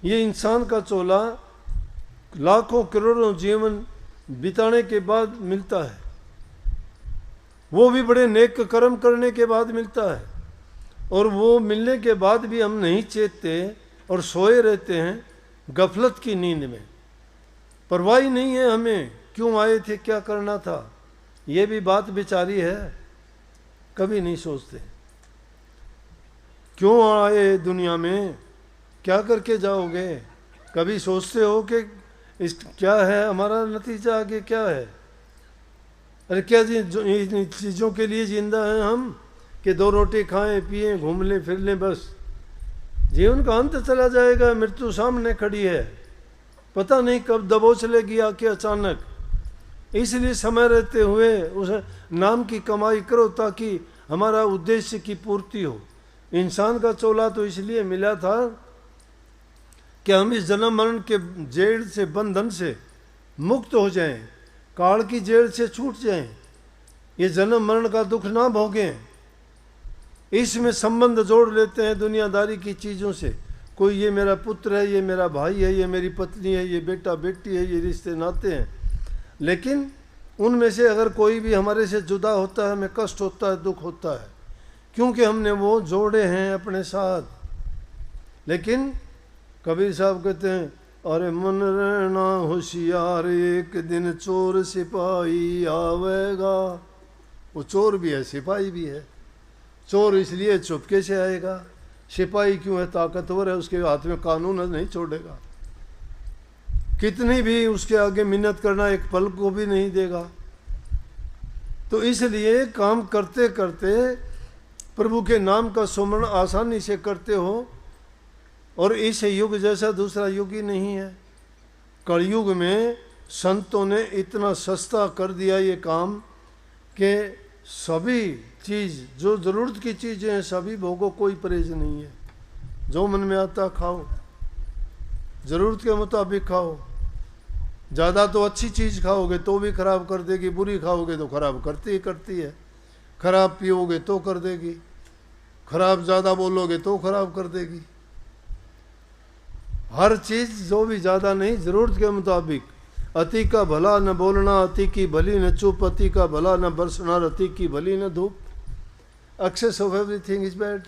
Speaker 1: ये इंसान का चोला लाखों करोड़ों जीवन बिताने के बाद मिलता है, वो भी बड़े नेक कर्म करने के बाद मिलता है। और वो मिलने के बाद भी हम नहीं चेतते और सोए रहते हैं गफलत की नींद में। परवाह नहीं है हमें क्यों आए थे, क्या करना था, ये भी बात बेचारी है, कभी नहीं सोचते। क्यों आए दुनिया में, क्या करके जाओगे, कभी सोचते हो कि इस क्या है हमारा नतीजा आगे क्या है? अरे क्या इन चीज़ों के लिए जिंदा हैं हम कि 2 रोटी खाएं पिएं घूम लें फिर लें बस? जीवन का अंत चला जाएगा, मृत्यु सामने खड़ी है, पता नहीं कब दबोच लेगी आके अचानक। इसलिए समय रहते हुए उस नाम की कमाई करो ताकि हमारा उद्देश्य की पूर्ति हो। इंसान का चोला तो इसलिए मिला था कि हम इस जन्म मरण के जेल से, बंधन से मुक्त हो जाएं, काल की जेल से छूट जाएं, ये जन्म मरण का दुख ना भोगें। इसमें संबंध जोड़ लेते हैं दुनियादारी की चीज़ों से। कोई ये मेरा पुत्र है, ये मेरा भाई है, ये मेरी पत्नी है, ये बेटा बेटी है, ये रिश्ते नाते हैं। लेकिन उनमें से अगर कोई भी हमारे से जुदा होता है, हमें कष्ट होता है, दुख होता है, क्योंकि हमने वो जोड़े हैं अपने साथ। लेकिन कबीर साहब कहते हैं, अरे मन रहना होशियार, एक दिन चोर सिपाही आवेगा। वो चोर भी है, सिपाही भी है। चोर इसलिए चुपके से आएगा, सिपाही क्यों है, ताकतवर है, उसके हाथ में कानून नहीं छोड़ेगा, कितनी भी उसके आगे मिन्नत करना एक पल को भी नहीं देगा। तो इसलिए काम करते करते प्रभु के नाम का सुमरण आसानी से करते हो। और इस युग जैसा दूसरा युग ही नहीं है। कलयुग में संतों ने इतना सस्ता कर दिया ये काम कि सभी चीज़ जो ज़रूरत की चीज़ें हैं सभी भोगो, कोई परहेज नहीं है। जो मन में आता खाओ, ज़रूरत के मुताबिक खाओ। ज़्यादा तो अच्छी चीज़ खाओगे तो भी खराब कर देगी, बुरी खाओगे तो खराब करती ही करती है। खराब पियोगे तो कर देगी, खराब ज़्यादा बोलोगे तो खराब कर देगी। हर चीज़ जो भी ज़्यादा नहीं, ज़रूरत के मुताबिक। अति का भला न बोलना, अति की भली न चुप, अति का भला न बरसना, अति की भली न धूप। Excess of everything is bad.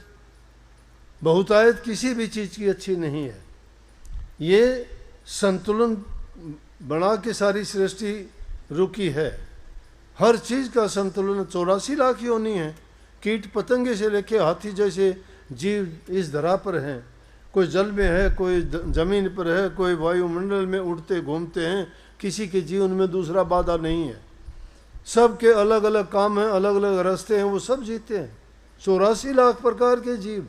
Speaker 1: बहुतायत किसी भी चीज़ की अच्छी नहीं है। ये संतुलन बना के सारी सृष्टि रुकी है। हर चीज़ का संतुलन। 84 लाख योनि है, कीट पतंगे से लेके हाथी जैसे जीव इस धरा पर हैं। कोई जल में है, कोई जमीन पर है, कोई वायुमंडल में उड़ते घूमते हैं। किसी के जीवन में दूसरा बाधा नहीं है। सबके अलग अलग काम हैं, अलग अलग रास्ते हैं, वो सब जीते हैं। 84 लाख प्रकार के जीव,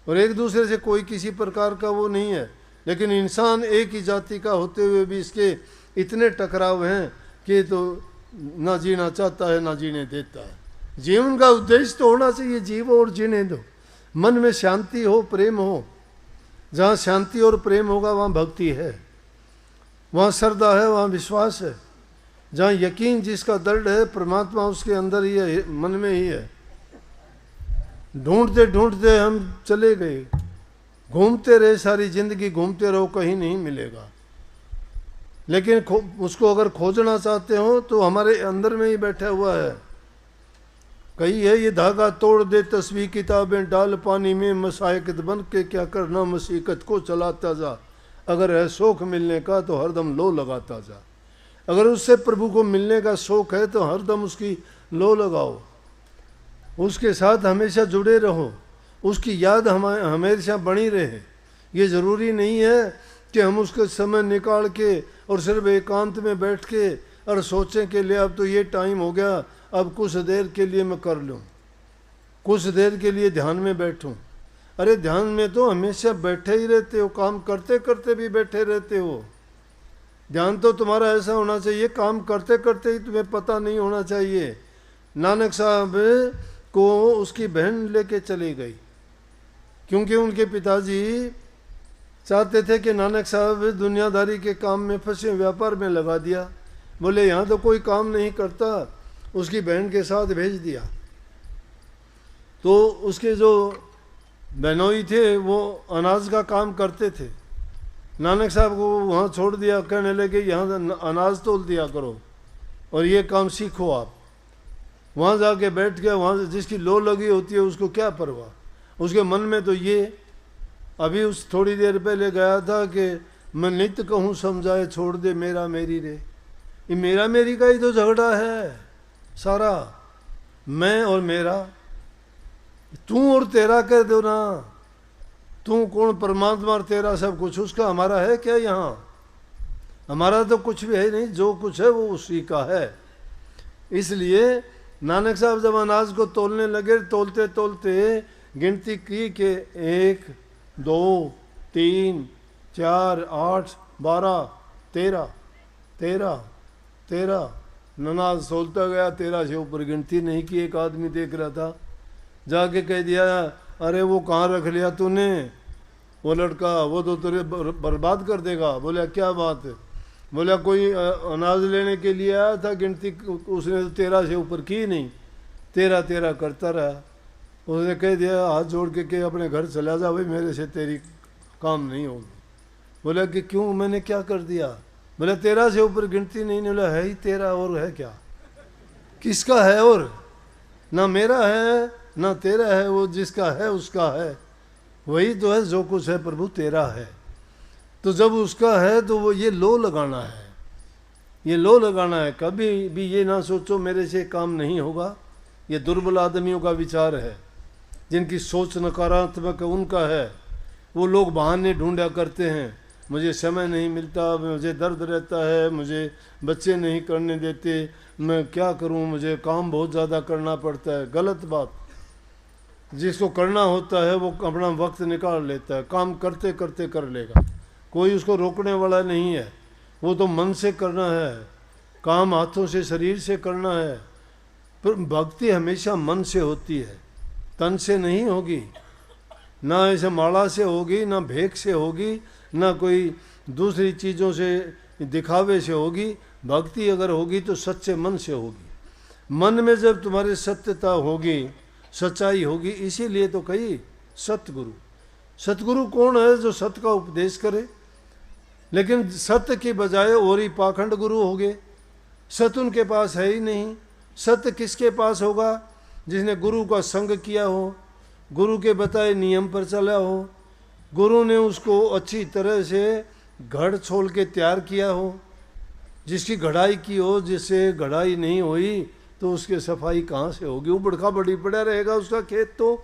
Speaker 1: और एक दूसरे से कोई किसी प्रकार का वो नहीं है। लेकिन इंसान एक ही जाति का होते हुए भी इसके इतने टकराव हैं कि तो ना जीना चाहता है ना जीने देता है। जीवन का उद्देश्य तो होना चाहिए जीवो और जीने दो। मन में शांति हो, प्रेम हो। जहाँ शांति और प्रेम होगा वहाँ भक्ति है, वहाँ श्रद्धा है, वहाँ विश्वास है। जहाँ यकीन जिसका दृढ़ है, परमात्मा उसके अंदर ही है, मन में ही है। ढूंढते ढूंढते हम चले गए, घूमते रहे, सारी जिंदगी घूमते रहो, कहीं नहीं मिलेगा। लेकिन उसको अगर खोजना चाहते हो तो हमारे अंदर में ही बैठा हुआ है। कही है, ये धागा तोड़ दे तस्वीर किताबें डाल पानी में, मसायकत बन के क्या करना मसीकत को चलाता जा। अगर है शौक मिलने का तो हरदम लो लगाता जा। अगर उससे प्रभु को मिलने का शौक है तो हरदम उसकी लो लगाओ, उसके साथ हमेशा जुड़े रहो, उसकी याद हमेशा बनी रहे। ये ज़रूरी नहीं है कि हम उसके समय निकाल के और सिर्फ एकांत में बैठ के और सोचें कि ले अब तो ये टाइम हो गया, अब कुछ देर के लिए मैं कर लूँ, कुछ देर के लिए ध्यान में बैठूँ। अरे ध्यान में तो हमेशा बैठे ही रहते हो, काम करते करते भी बैठे रहते हो। ध्यान तो तुम्हारा ऐसा होना चाहिए, काम करते करते ही तुम्हें पता नहीं होना चाहिए। नानक साहब को उसकी बहन लेके चली गई, क्योंकि उनके पिताजी चाहते थे कि नानक साहब दुनियादारी के काम में फंसे, व्यापार में लगा दिया। बोले यहाँ तो कोई काम नहीं करता, उसकी बहन के साथ भेज दिया। तो उसके जो बहनोई थे वो अनाज का काम करते थे, नानक साहब को वहाँ छोड़ दिया, कहने लगे यहाँ अनाज तोल दिया करो और ये काम सीखो आप। वहाँ जाके बैठ गया, वहाँ जिसकी लो लगी होती है उसको क्या परवाह, उसके मन में तो ये। अभी उस थोड़ी देर पहले गया था कि मैं नित्य कहूँ समझाए छोड़ दे मेरा मेरी रे। ये मेरा मेरी का ही तो झगड़ा है सारा, मैं और मेरा। तू और तेरा कह दो ना, तू कौन, परमात्मा और तेरा सब कुछ उसका, हमारा है क्या यहाँ? हमारा तो कुछ भी है नहीं, जो कुछ है वो उसी का है। इसलिए नानक साहब जब अनाज को तोलने लगे, तोलते तोलते गिनती की कि 1 2 3 4 8 12 13 13 13 अनाज तोलता गया, 13 से ऊपर गिनती नहीं की। एक आदमी देख रहा था, जाके कह दिया, अरे वो कहाँ रख लिया तूने? वो लड़का, वो तो तेरे बर्बाद कर देगा। बोला क्या बात है? बोला कोई अनाज लेने के लिए आया था, गिनती उसने तो 13 से ऊपर की नहीं, 13 13 करता रहा। उसने कह दिया हाथ जोड़ के अपने घर चला जा भाई, मेरे से तेरी काम नहीं होगी। बोला कि क्यों, मैंने क्या कर दिया? बोला 13 से ऊपर गिनती नहीं। बोला है ही 13, और है क्या? किसका है? और ना मेरा है ना तेरा है, वो जिसका है उसका है, वही तो है, जो कुछ है प्रभु तेरा है। तो जब उसका है तो वो ये लो लगाना है, ये लो लगाना है। कभी भी ये ना सोचो मेरे से काम नहीं होगा। ये दुर्बल आदमियों का विचार है, जिनकी सोच नकारात्मक उनका है। वो लोग बहाने ढूंढा करते हैं, मुझे समय नहीं मिलता, मुझे दर्द रहता है, मुझे बच्चे नहीं करने देते, मैं क्या करूं, मुझे काम बहुत ज़्यादा करना पड़ता है। गलत बात। जिसको करना होता है वो अपना वक्त निकाल लेता है, काम करते करते कर लेगा, कोई उसको रोकने वाला नहीं है। वो तो मन से करना है, काम हाथों से शरीर से करना है। पर भक्ति हमेशा मन से होती है, तन से नहीं होगी। ना ऐसे माला से होगी, ना भेक से होगी, ना कोई दूसरी चीज़ों से दिखावे से होगी। भक्ति अगर होगी तो सच्चे मन से होगी। मन में जब तुम्हारी सत्यता होगी, सच्चाई होगी, इसीलिए तो कही सतगुरु। सतगुरु कौन है? जो सत्य का उपदेश करे। लेकिन सत्य की बजाय और ही पाखंड गुरु हो गए। सत्य उनके पास है ही नहीं। सत्य किसके पास होगा? जिसने गुरु का संग किया हो, गुरु के बताए नियम पर चला हो, गुरु ने उसको अच्छी तरह से घड़ छोल के तैयार किया हो, जिसकी घड़ाई की हो। जिससे घड़ाई नहीं हुई तो उसके सफाई कहाँ से होगी? वो बड़का बड़ी पड़ा रहेगा उसका खेत। तो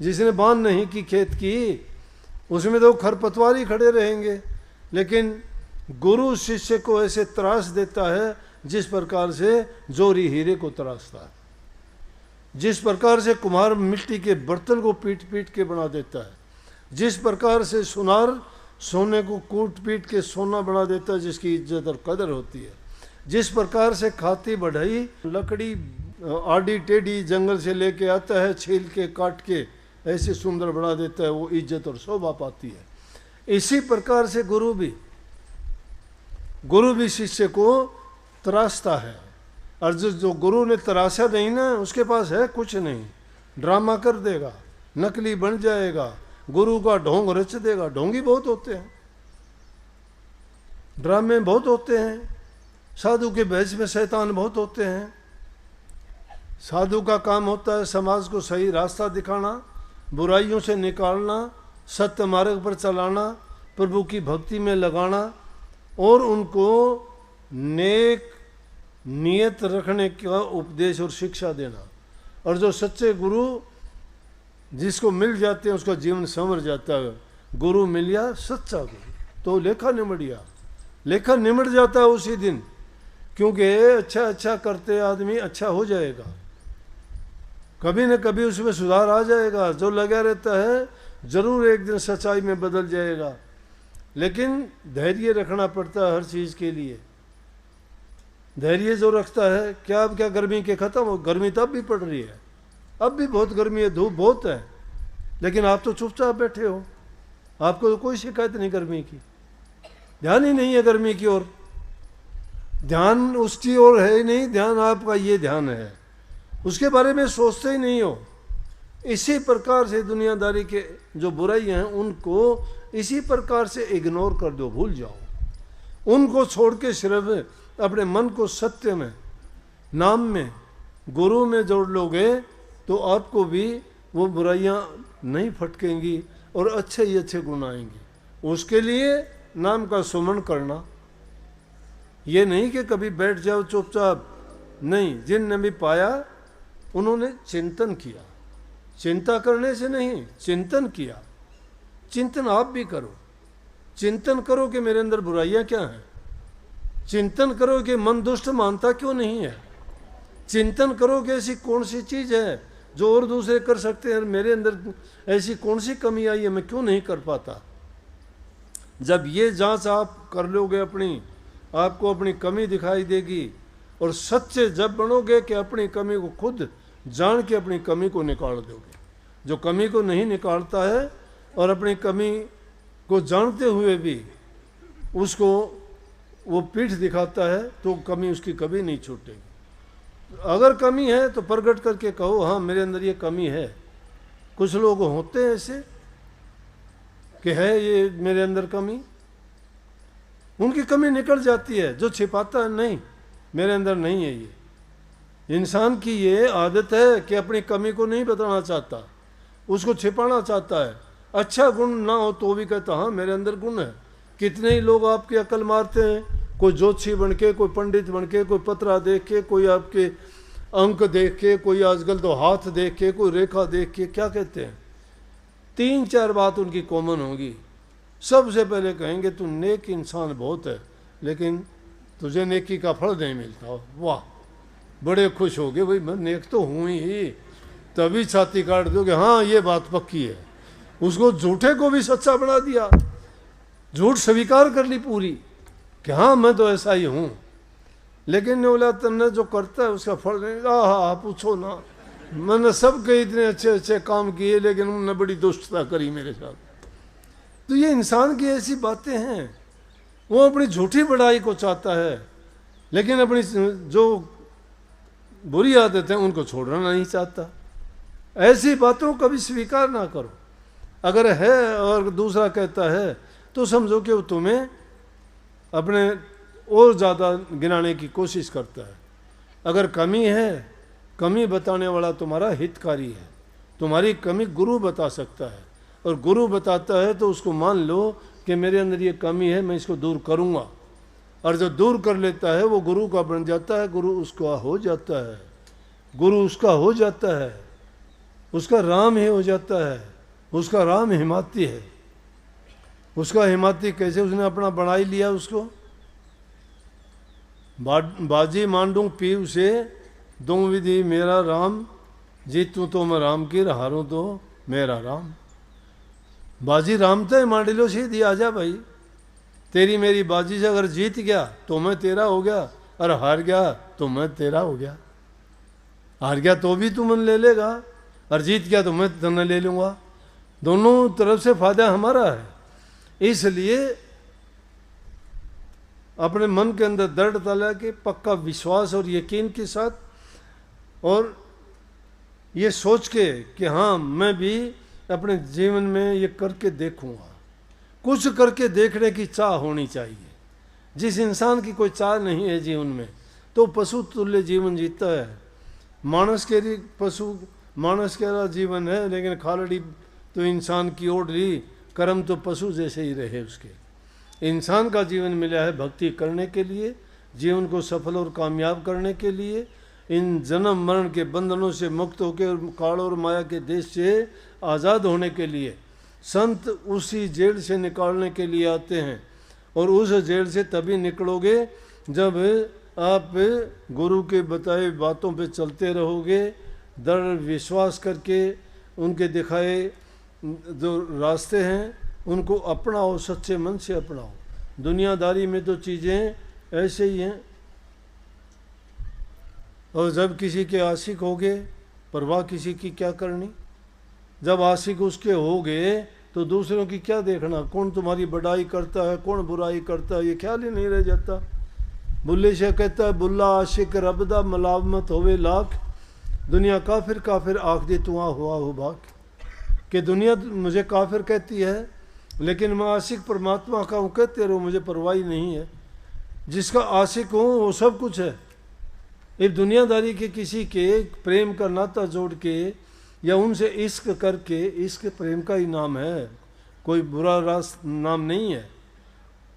Speaker 1: जिसने बांध नहीं की खेत की, उसमें तो खरपतवार ही खड़े रहेंगे। लेकिन गुरु शिष्य को ऐसे त्रास देता है जिस प्रकार से जोरी हीरे को तराशता है, जिस प्रकार से कुम्हार मिट्टी के बर्तन को पीट पीट के बना देता है, जिस प्रकार से सुनार सोने को कूट पीट के सोना बना देता है जिसकी इज्जत और कदर होती है, जिस प्रकार से खाती बढ़ाई लकड़ी आड़ी टेढ़ी जंगल से लेके आता है, छील के काट के ऐसे सुंदर बना देता है, वो इज्जत और शोभा पाती है। इसी प्रकार से गुरु भी शिष्य को तराशता है। और जो गुरु ने तराशा नहीं ना, उसके पास है कुछ नहीं, ड्रामा कर देगा, नकली बन जाएगा, गुरु का ढोंग रच देगा। ढोंगी बहुत होते हैं, ड्रामे बहुत होते हैं, साधु के भेष में शैतान बहुत होते हैं। साधु का काम होता है समाज को सही रास्ता दिखाना, बुराइयों से निकालना, सत्य मार्ग पर चलाना, प्रभु की भक्ति में लगाना और उनको नेक नियत रखने का उपदेश और शिक्षा देना। और जो सच्चे गुरु जिसको मिल जाते हैं उसका जीवन संवर जाता है। गुरु मिल गया सच्चा गुरु तो लेखा निमट जाता है उसी दिन, क्योंकि अच्छा करते आदमी अच्छा हो जाएगा, कभी न कभी उसमें सुधार आ जाएगा। जो लगा रहता है जरूर एक दिन सच्चाई में बदल जाएगा। लेकिन धैर्य रखना पड़ता है हर चीज़ के लिए। धैर्य जो रखता है, क्या अब क्या गर्मी के ख़त्म हो, गर्मी तब भी पड़ रही है, अब भी बहुत गर्मी है, धूप बहुत है, लेकिन आप तो चुपचाप बैठे हो, आपको तो कोई शिकायत नहीं गर्मी की, ध्यान ही नहीं है गर्मी की ओर, ध्यान उसकी ओर है ही नहीं, ध्यान आपका ये ध्यान है, उसके बारे में सोचते ही नहीं हो। इसी प्रकार से दुनियादारी के जो बुराई हैं उनको इसी प्रकार से इग्नोर कर दो, भूल जाओ उनको, छोड़ के सिर्फ अपने मन को सत्य में, नाम में, गुरु में जोड़ लोगे तो आपको भी वो बुराइयां नहीं फटकेंगी और अच्छे ही अच्छे गुण आएंगे। उसके लिए नाम का सुमन करना, ये नहीं कि कभी बैठ जाओ चुपचाप, नहीं। जिनने भी पाया उन्होंने चिंतन किया, चिंता करने से नहीं, चिंतन किया। चिंतन आप भी करो, चिंतन करो कि मेरे अंदर बुराइयां क्या हैं, चिंतन करो कि मन दुष्ट मानता क्यों नहीं है, चिंतन करो कि ऐसी कौन सी चीज़ है जो और दूसरे कर सकते हैं, मेरे अंदर ऐसी कौन सी कमी आई है, मैं क्यों नहीं कर पाता। जब ये जांच आप कर लोगे अपनी, आपको अपनी कमी दिखाई देगी, और सच्चे जब बनोगे कि अपनी कमी को खुद जान के अपनी कमी को निकाल दोगे। जो कमी को नहीं निकालता है और अपनी कमी को जानते हुए भी उसको वो पीठ दिखाता है, तो कमी उसकी कभी नहीं छूटेगी। अगर कमी है तो प्रकट करके कहो, हाँ मेरे अंदर ये कमी है। कुछ लोग होते हैं ऐसे कि है ये मेरे अंदर कमी, उनकी कमी निकल जाती है। जो छिपाता है, नहीं मेरे अंदर नहीं है ये। इंसान की ये आदत है कि अपनी कमी को नहीं बताना चाहता, उसको छिपाना चाहता है। अच्छा गुण ना हो तो भी कहता हाँ मेरे अंदर गुण है। कितने ही लोग आपकी अकल मारते हैं, कोई ज्योतिषी बन के, कोई पंडित बन के, कोई पतरा देख के, कोई आपके अंक देख के, कोई आजकल तो हाथ देख के, कोई रेखा देख के। क्या कहते हैं? 3-4 बात उनकी कॉमन होगी। सबसे पहले कहेंगे तू नेक इंसान बहुत है, लेकिन तुझे नेकी का फल नहीं मिलता। वाह, बड़े खुश हो गए, भाई मैं नेक तो हूँ ही, तभी छाती काट दोगे, हाँ ये बात पक्की है। उसको झूठे को भी सच्चा बना दिया, झूठ स्वीकार कर ली पूरी कि हाँ मैं तो ऐसा ही हूँ। लेकिन ने बोला तुमने जो करता है उसका फल नहीं। हाँ पूछो ना, मैंने सबके इतने अच्छे अच्छे काम किए, लेकिन उन्होंने बड़ी दुष्टता करी मेरे साथ। तो ये इंसान की ऐसी बातें हैं, वो अपनी झूठी बड़ाई को चाहता है, लेकिन अपनी जो बुरी आदत है उनको छोड़ना नहीं चाहता। ऐसी बातों को कभी स्वीकार ना करो। अगर है और दूसरा कहता है तो समझो कि वो तुम्हें अपने और ज़्यादा गिनाने की कोशिश करता है। अगर कमी है, कमी बताने वाला तुम्हारा हितकारी है। तुम्हारी कमी गुरु बता सकता है, और गुरु बताता है तो उसको मान लो कि मेरे अंदर ये कमी है, मैं इसको दूर करूँगा। और जो दूर कर लेता है वो गुरु का बन जाता है, गुरु उसका हो जाता है, गुरु उसका हो जाता है, उसका राम ही हो जाता है। उसका राम हिमाती है। उसका हिमाती कैसे? उसने अपना बनाई लिया उसको। बाजी मांडू पीव से दो विधि मेरा राम, जीतू तो मैं राम की, हारूं तो मेरा राम। बाजी राम तो मांड लो सीधी, आजा भाई। तेरी मेरी बाजी से अगर जीत गया तो मैं तेरा हो गया, और हार गया तो मैं तेरा हो गया। हार गया तो भी तू मन ले लेगा, और जीत गया तो मैं तुम्हें ले लूँगा। दोनों तरफ से फायदा हमारा है। इसलिए अपने मन के अंदर दृढ़ता लाके पक्का विश्वास और यकीन के साथ, और ये सोच के कि हाँ मैं भी अपने जीवन में ये करके देखूंगा। कुछ करके देखने की चाह होनी चाहिए। जिस इंसान की कोई चाह नहीं है जीवन में, तो पशु तुल्य जीवन जीता है। मानस के लिए पशु, मानस के जीवन है, लेकिन खालड़ी तो इंसान की ओर ली, कर्म तो पशु जैसे ही रहे उसके। इंसान का जीवन मिला है भक्ति करने के लिए, जीवन को सफल और कामयाब करने के लिए, इन जन्म मरण के बंधनों से मुक्त होकर काल और माया के देश से आज़ाद होने के लिए। संत उसी जेल से निकालने के लिए आते हैं, और उस जेल से तभी निकलोगे जब आप गुरु के बताए बातों पे चलते रहोगे, दृढ़ विश्वास करके उनके दिखाए जो रास्ते हैं उनको अपनाओ, सच्चे मन से अपनाओ। दुनियादारी में तो चीज़ें ऐसे ही हैं, और जब किसी के आशिक हो गए, परवाह किसी की क्या करनी। जब आशिक उसके हो गए तो दूसरों की क्या देखना, कौन तुम्हारी बड़ाई करता है, कौन बुराई करता है, ये ख्याल ही नहीं रह जाता। बुल्ले से कहता है बुल्ला आशिक रबदा मलावमत होवे लाख, दुनिया काफिर काफिर आख दे तुआ हुआ हो बाक। कि दुनिया मुझे काफिर कहती है, लेकिन मैं आशिक परमात्मा का हूँ कहते रहो, मुझे परवाह नहीं है। जिसका आशिक हूँ वो सब कुछ है। ये दुनियादारी के किसी के प्रेम का नाता जोड़ के या उनसे इश्क करके, इश्क प्रेम का ही नाम है, कोई बुरा नाम नहीं है,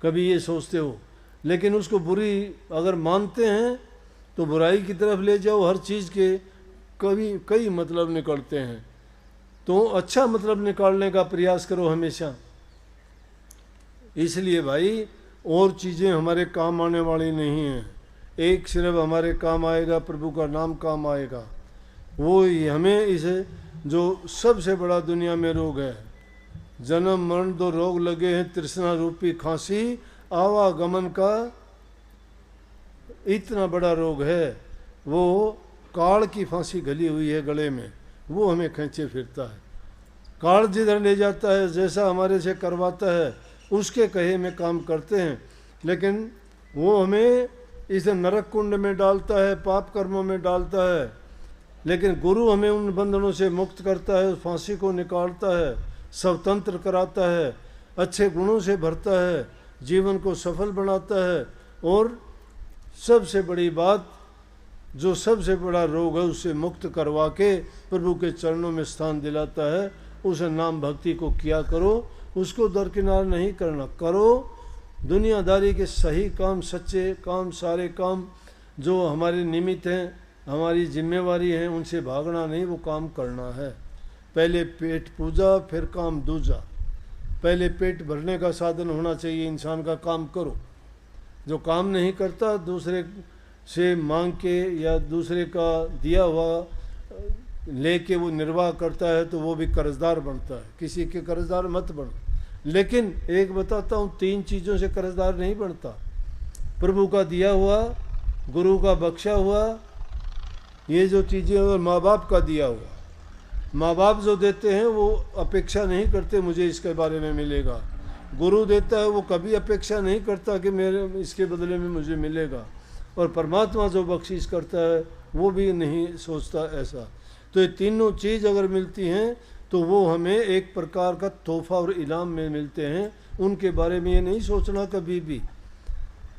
Speaker 1: कभी ये सोचते हो। लेकिन उसको बुरी अगर मानते हैं तो बुराई की तरफ ले जाओ, हर चीज़ के कभी कई मतलब निकलते हैं। तो अच्छा मतलब निकालने का प्रयास करो हमेशा। इसलिए भाई और चीज़ें हमारे काम आने वाली नहीं हैं, एक सिर्फ हमारे काम आएगा, प्रभु का नाम काम आएगा। वो ही हमें इसे, जो सबसे बड़ा दुनिया में रोग है, जन्म मरण दो रोग लगे हैं, तृष्णा रूपी खांसी, आवागमन का इतना बड़ा रोग है, वो काल की फांसी गली हुई है गले में, वो हमें खींचे फिरता है। काल जिधर ले जाता है, जैसा हमारे से करवाता है, उसके कहे में काम करते हैं, लेकिन वो हमें इस नरक कुंड में डालता है, पाप कर्मों में डालता है। लेकिन गुरु हमें उन बंधनों से मुक्त करता है, उस फांसी को निकालता है, स्वतंत्र कराता है, अच्छे गुणों से भरता है, जीवन को सफल बनाता है। और सबसे बड़ी बात, जो सबसे बड़ा रोग है उससे मुक्त करवा के प्रभु के चरणों में स्थान दिलाता है। उस नाम भक्ति को किया करो, उसको दरकिनार नहीं करना। करो दुनियादारी के सही काम, सच्चे काम, सारे काम जो हमारे निमित्त हैं, हमारी जिम्मेवारी है, उनसे भागना नहीं, वो काम करना है। पहले पेट पूजा, फिर काम दूजा। पहले पेट भरने का साधन होना चाहिए इंसान का, काम करो। जो काम नहीं करता, दूसरे से मांग के या दूसरे का दिया हुआ लेके वो निर्वाह करता है, तो वो भी कर्जदार बनता है। किसी के कर्जदार मत बनो। लेकिन एक बताता हूँ, 3 चीज़ों से कर्जदार नहीं बनता। प्रभु का दिया हुआ, गुरु का बख्शा हुआ, ये जो चीज़ें, और माँ बाप का दिया हुआ। माँ बाप जो देते हैं वो अपेक्षा नहीं करते मुझे इसके बारे में मिलेगा। गुरु देता है वो कभी अपेक्षा नहीं करता कि मेरे इसके बदले में मुझे मिलेगा। और परमात्मा जो बख्शिश करता है वो भी नहीं सोचता ऐसा। तो ये तीनों चीज़ अगर मिलती हैं तो वो हमें एक प्रकार का तोहफा और इनाम में मिलते हैं। उनके बारे में ये नहीं सोचना कभी भी।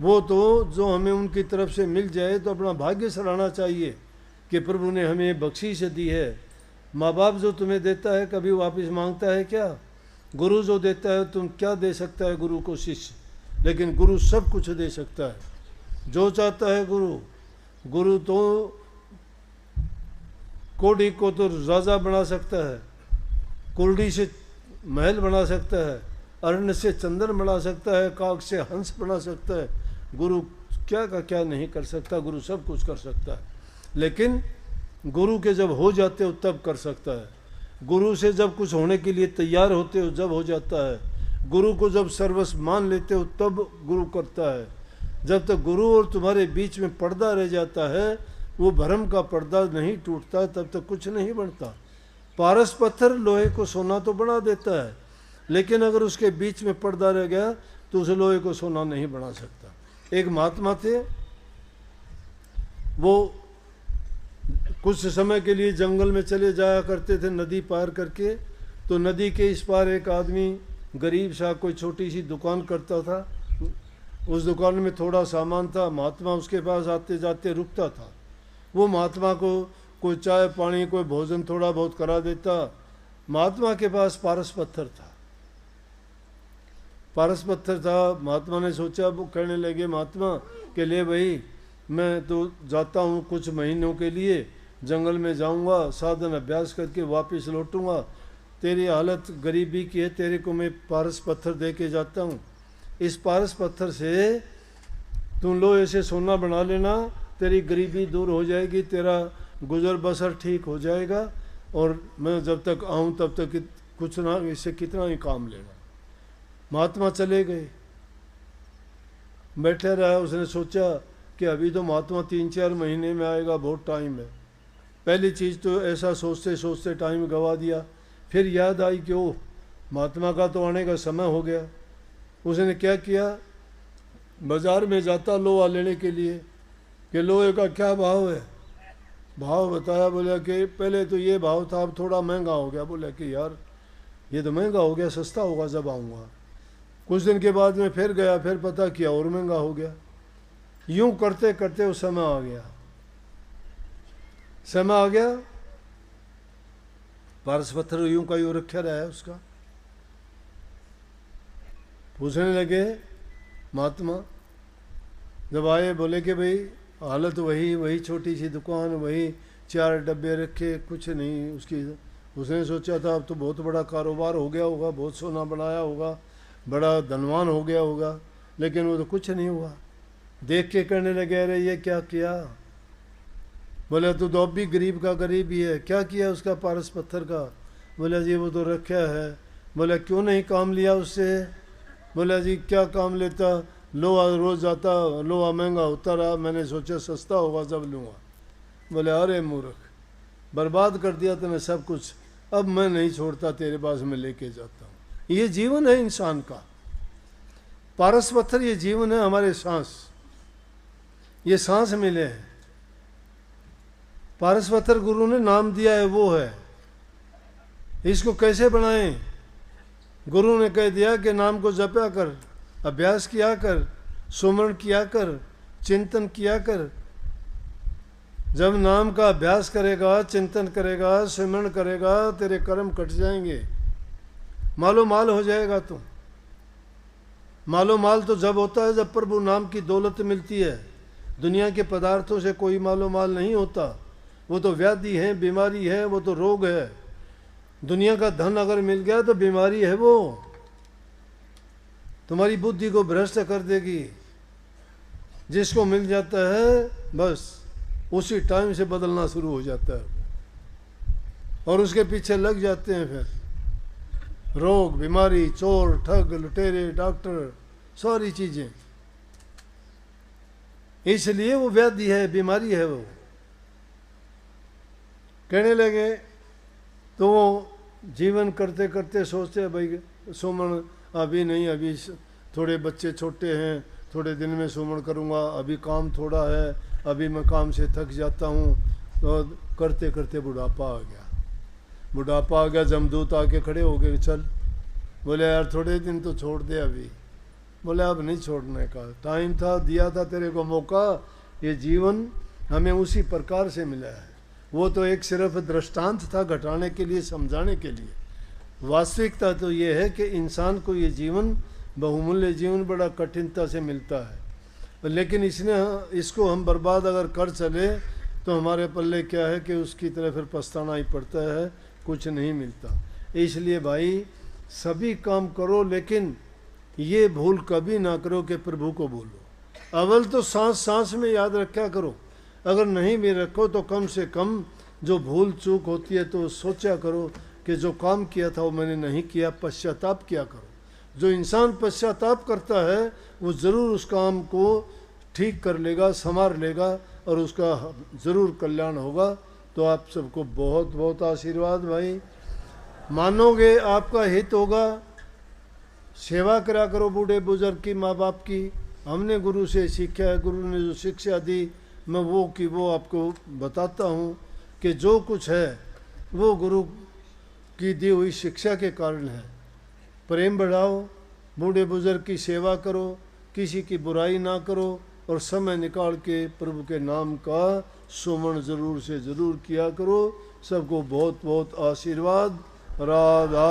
Speaker 1: वो तो जो हमें उनकी तरफ से मिल जाए तो अपना भाग्य सराहना चाहिए कि प्रभु ने हमें बख्शिश दी है। माँ बाप जो तुम्हें देता है कभी वापस मांगता है क्या? गुरु जो देता है, तुम क्या दे सकता है गुरु को शिष्य? लेकिन गुरु सब कुछ दे सकता है जो चाहता है गुरु। गुरु तो कोड़ी को तो राजा बना सकता है, कुर्डी से महल बना सकता है, अरण्य से चंदन बना सकता है, काक से हंस बना सकता है। गुरु क्या का क्या नहीं कर सकता, गुरु सब कुछ कर सकता है। लेकिन गुरु के जब हो जाते हो तब कर सकता है। गुरु से जब कुछ होने के लिए तैयार होते हो जब हो जाता है। गुरु को जब सर्वस्व मान लेते हो तब गुरु करता है। जब तक गुरु और तुम्हारे बीच में पर्दा रह जाता है, वो भरम का पर्दा नहीं टूटता, तब तक कुछ नहीं बनता। पारस पत्थर लोहे को सोना तो बना देता है, लेकिन अगर उसके बीच में पर्दा रह गया तो उस लोहे को सोना नहीं बना सकता। एक महात्मा थे, वो कुछ समय के लिए जंगल में चले जाया करते थे नदी पार करके। तो नदी के इस पार एक आदमी गरीब सा कोई छोटी सी दुकान करता था। उस दुकान में थोड़ा सामान था। महात्मा उसके पास आते जाते रुकता था। वो महात्मा को कोई चाय पानी, कोई भोजन थोड़ा बहुत करा देता। महात्मा के पास पारस पत्थर था। पारस पत्थर था। महात्मा ने सोचा, वो कहने लगे महात्मा कि ले भाई, मैं तो जाता हूँ कुछ महीनों के लिए, जंगल में जाऊँगा, साधन अभ्यास करके वापस लौटूँगा। तेरी हालत गरीबी की है, तेरे को मैं पारस पत्थर दे के जाता हूँ। इस पारस पत्थर से तुम लोहे से सोना बना लेना, तेरी गरीबी दूर हो जाएगी, तेरा गुजर बसर ठीक हो जाएगा। और मैं जब तक आऊँ तब तक कुछ ना, इससे कितना ही काम लेना। महात्मा चले गए, बैठे रहा। उसने सोचा कि अभी तो महात्मा 3-4 महीने में आएगा, बहुत टाइम है। पहली चीज़ तो ऐसा सोचते सोचते टाइम गवा दिया। फिर याद आई कि ओह, महात्मा का तो आने का समय हो गया। उसने क्या किया, बाज़ार में जाता लोहा लेने के लिए कि लोहे का क्या भाव है। भाव बताया, बोला कि पहले तो ये भाव था, अब थोड़ा महंगा हो गया। बोला कि यार ये तो महंगा हो गया, सस्ता होगा जब आऊँगा। कुछ दिन के बाद में फिर गया, फिर पता किया और महंगा हो गया। यूं करते करते वो समय आ गया, समय आ गया, पारस पत्थर यूं का यूं रखा रहा है उसका। पूछने लगे महात्मा, जब आए बोले कि भाई हालत वही, वही छोटी सी दुकान, वही 4 डब्बे रखे, कुछ नहीं उसकी। उसने सोचा था अब तो बहुत बड़ा कारोबार हो गया होगा, बहुत सोना बनाया होगा, बड़ा धनवान हो गया होगा, लेकिन वो तो कुछ नहीं हुआ। देख के कहने लगे अरे ये क्या किया? बोले तू तो अब भी गरीब का गरीब ही है। क्या किया उसका पारस पत्थर का? बोला जी वो तो रखा है। बोला क्यों नहीं काम लिया उससे? बोला जी क्या काम लेता, लोहा रोज आता, लोहा महंगा होता रहा, मैंने सोचा सस्ता होगा जब लूँगा। बोले अरे मूर्ख, बर्बाद कर दिया तूने सब कुछ, अब मैं नहीं छोड़ता, तेरे पास में लेके जाता हूँ। ये जीवन है इंसान का। पारस पत्थर ये जीवन है, हमारे सांस, ये सांस मिले हैं। पारस पत्थर गुरु ने नाम दिया है, वो है। इसको कैसे बनाएं? गुरु ने कह दिया कि नाम को जपया कर, अभ्यास किया कर, सुमरण किया कर, चिंतन किया कर। जब नाम का अभ्यास करेगा, चिंतन करेगा, सुमरण करेगा, तेरे कर्म कट जाएंगे, मालो माल हो जाएगा तू। मालो माल तो जब होता है जब प्रभु नाम की दौलत मिलती है। दुनिया के पदार्थों से कोई मालो माल नहीं होता, वो तो व्याधि है, बीमारी है, वो तो रोग है। दुनिया का धन अगर मिल गया तो बीमारी है, वो तुम्हारी बुद्धि को भ्रष्ट कर देगी। जिसको मिल जाता है बस उसी टाइम से बदलना शुरू हो जाता है और उसके पीछे लग जाते हैं फिर रोग, बीमारी, चोर, ठग, लुटेरे, डॉक्टर, सारी चीजें। इसलिए वो व्याधि है, बीमारी है वो। कहने लगे तो वो जीवन करते करते सोचते भाई सुमन अभी नहीं, अभी थोड़े बच्चे छोटे हैं, थोड़े दिन में सुमन करूँगा, अभी काम थोड़ा है, अभी मैं काम से थक जाता हूँ। तो करते करते बुढ़ापा आ गया। बुढ़ापा आ गया, जमदूत आके खड़े हो गए, चल। बोले यार थोड़े दिन तो छोड़ दे अभी। बोले अब नहीं छोड़ने का टाइम था, दिया था तेरे को मौका। ये जीवन हमें उसी प्रकार से मिला है। वो तो एक सिर्फ दृष्टांत था घटाने के लिए, समझाने के लिए। वास्तविकता तो ये है कि इंसान को ये जीवन, बहुमूल्य जीवन, बड़ा कठिनता से मिलता है। लेकिन इसको हम बर्बाद अगर कर चले तो हमारे पल्ले क्या है कि उसकी तरह फिर पछताना ही पड़ता है, कुछ नहीं मिलता। इसलिए भाई सभी काम करो, लेकिन ये भूल कभी ना करो कि प्रभु को भूलो। अव्वल तो सांस सांस में याद रखा करो, अगर नहीं भी रखो तो कम से कम जो भूल चूक होती है तो सोचा करो कि जो काम किया था वो मैंने नहीं किया, पश्चाताप किया करो। जो इंसान पश्चाताप करता है वो ज़रूर उस काम को ठीक कर लेगा, संवार लेगा और उसका ज़रूर कल्याण होगा। तो आप सबको बहुत बहुत आशीर्वाद भाई। मानोगे आपका हित होगा। सेवा करा करो बूढ़े बुजुर्ग की, माँ बाप की। हमने गुरु से सीखा है, गुरु ने जो शिक्षा दी मैं वो आपको बताता हूँ कि जो कुछ है वो गुरु की दी हुई शिक्षा के कारण है। प्रेम बढ़ाओ, बूढ़े बुजुर्ग की सेवा करो, किसी की बुराई ना करो और समय निकाल के प्रभु के नाम का सुमरण ज़रूर से ज़रूर किया करो। सबको बहुत बहुत आशीर्वाद। राधा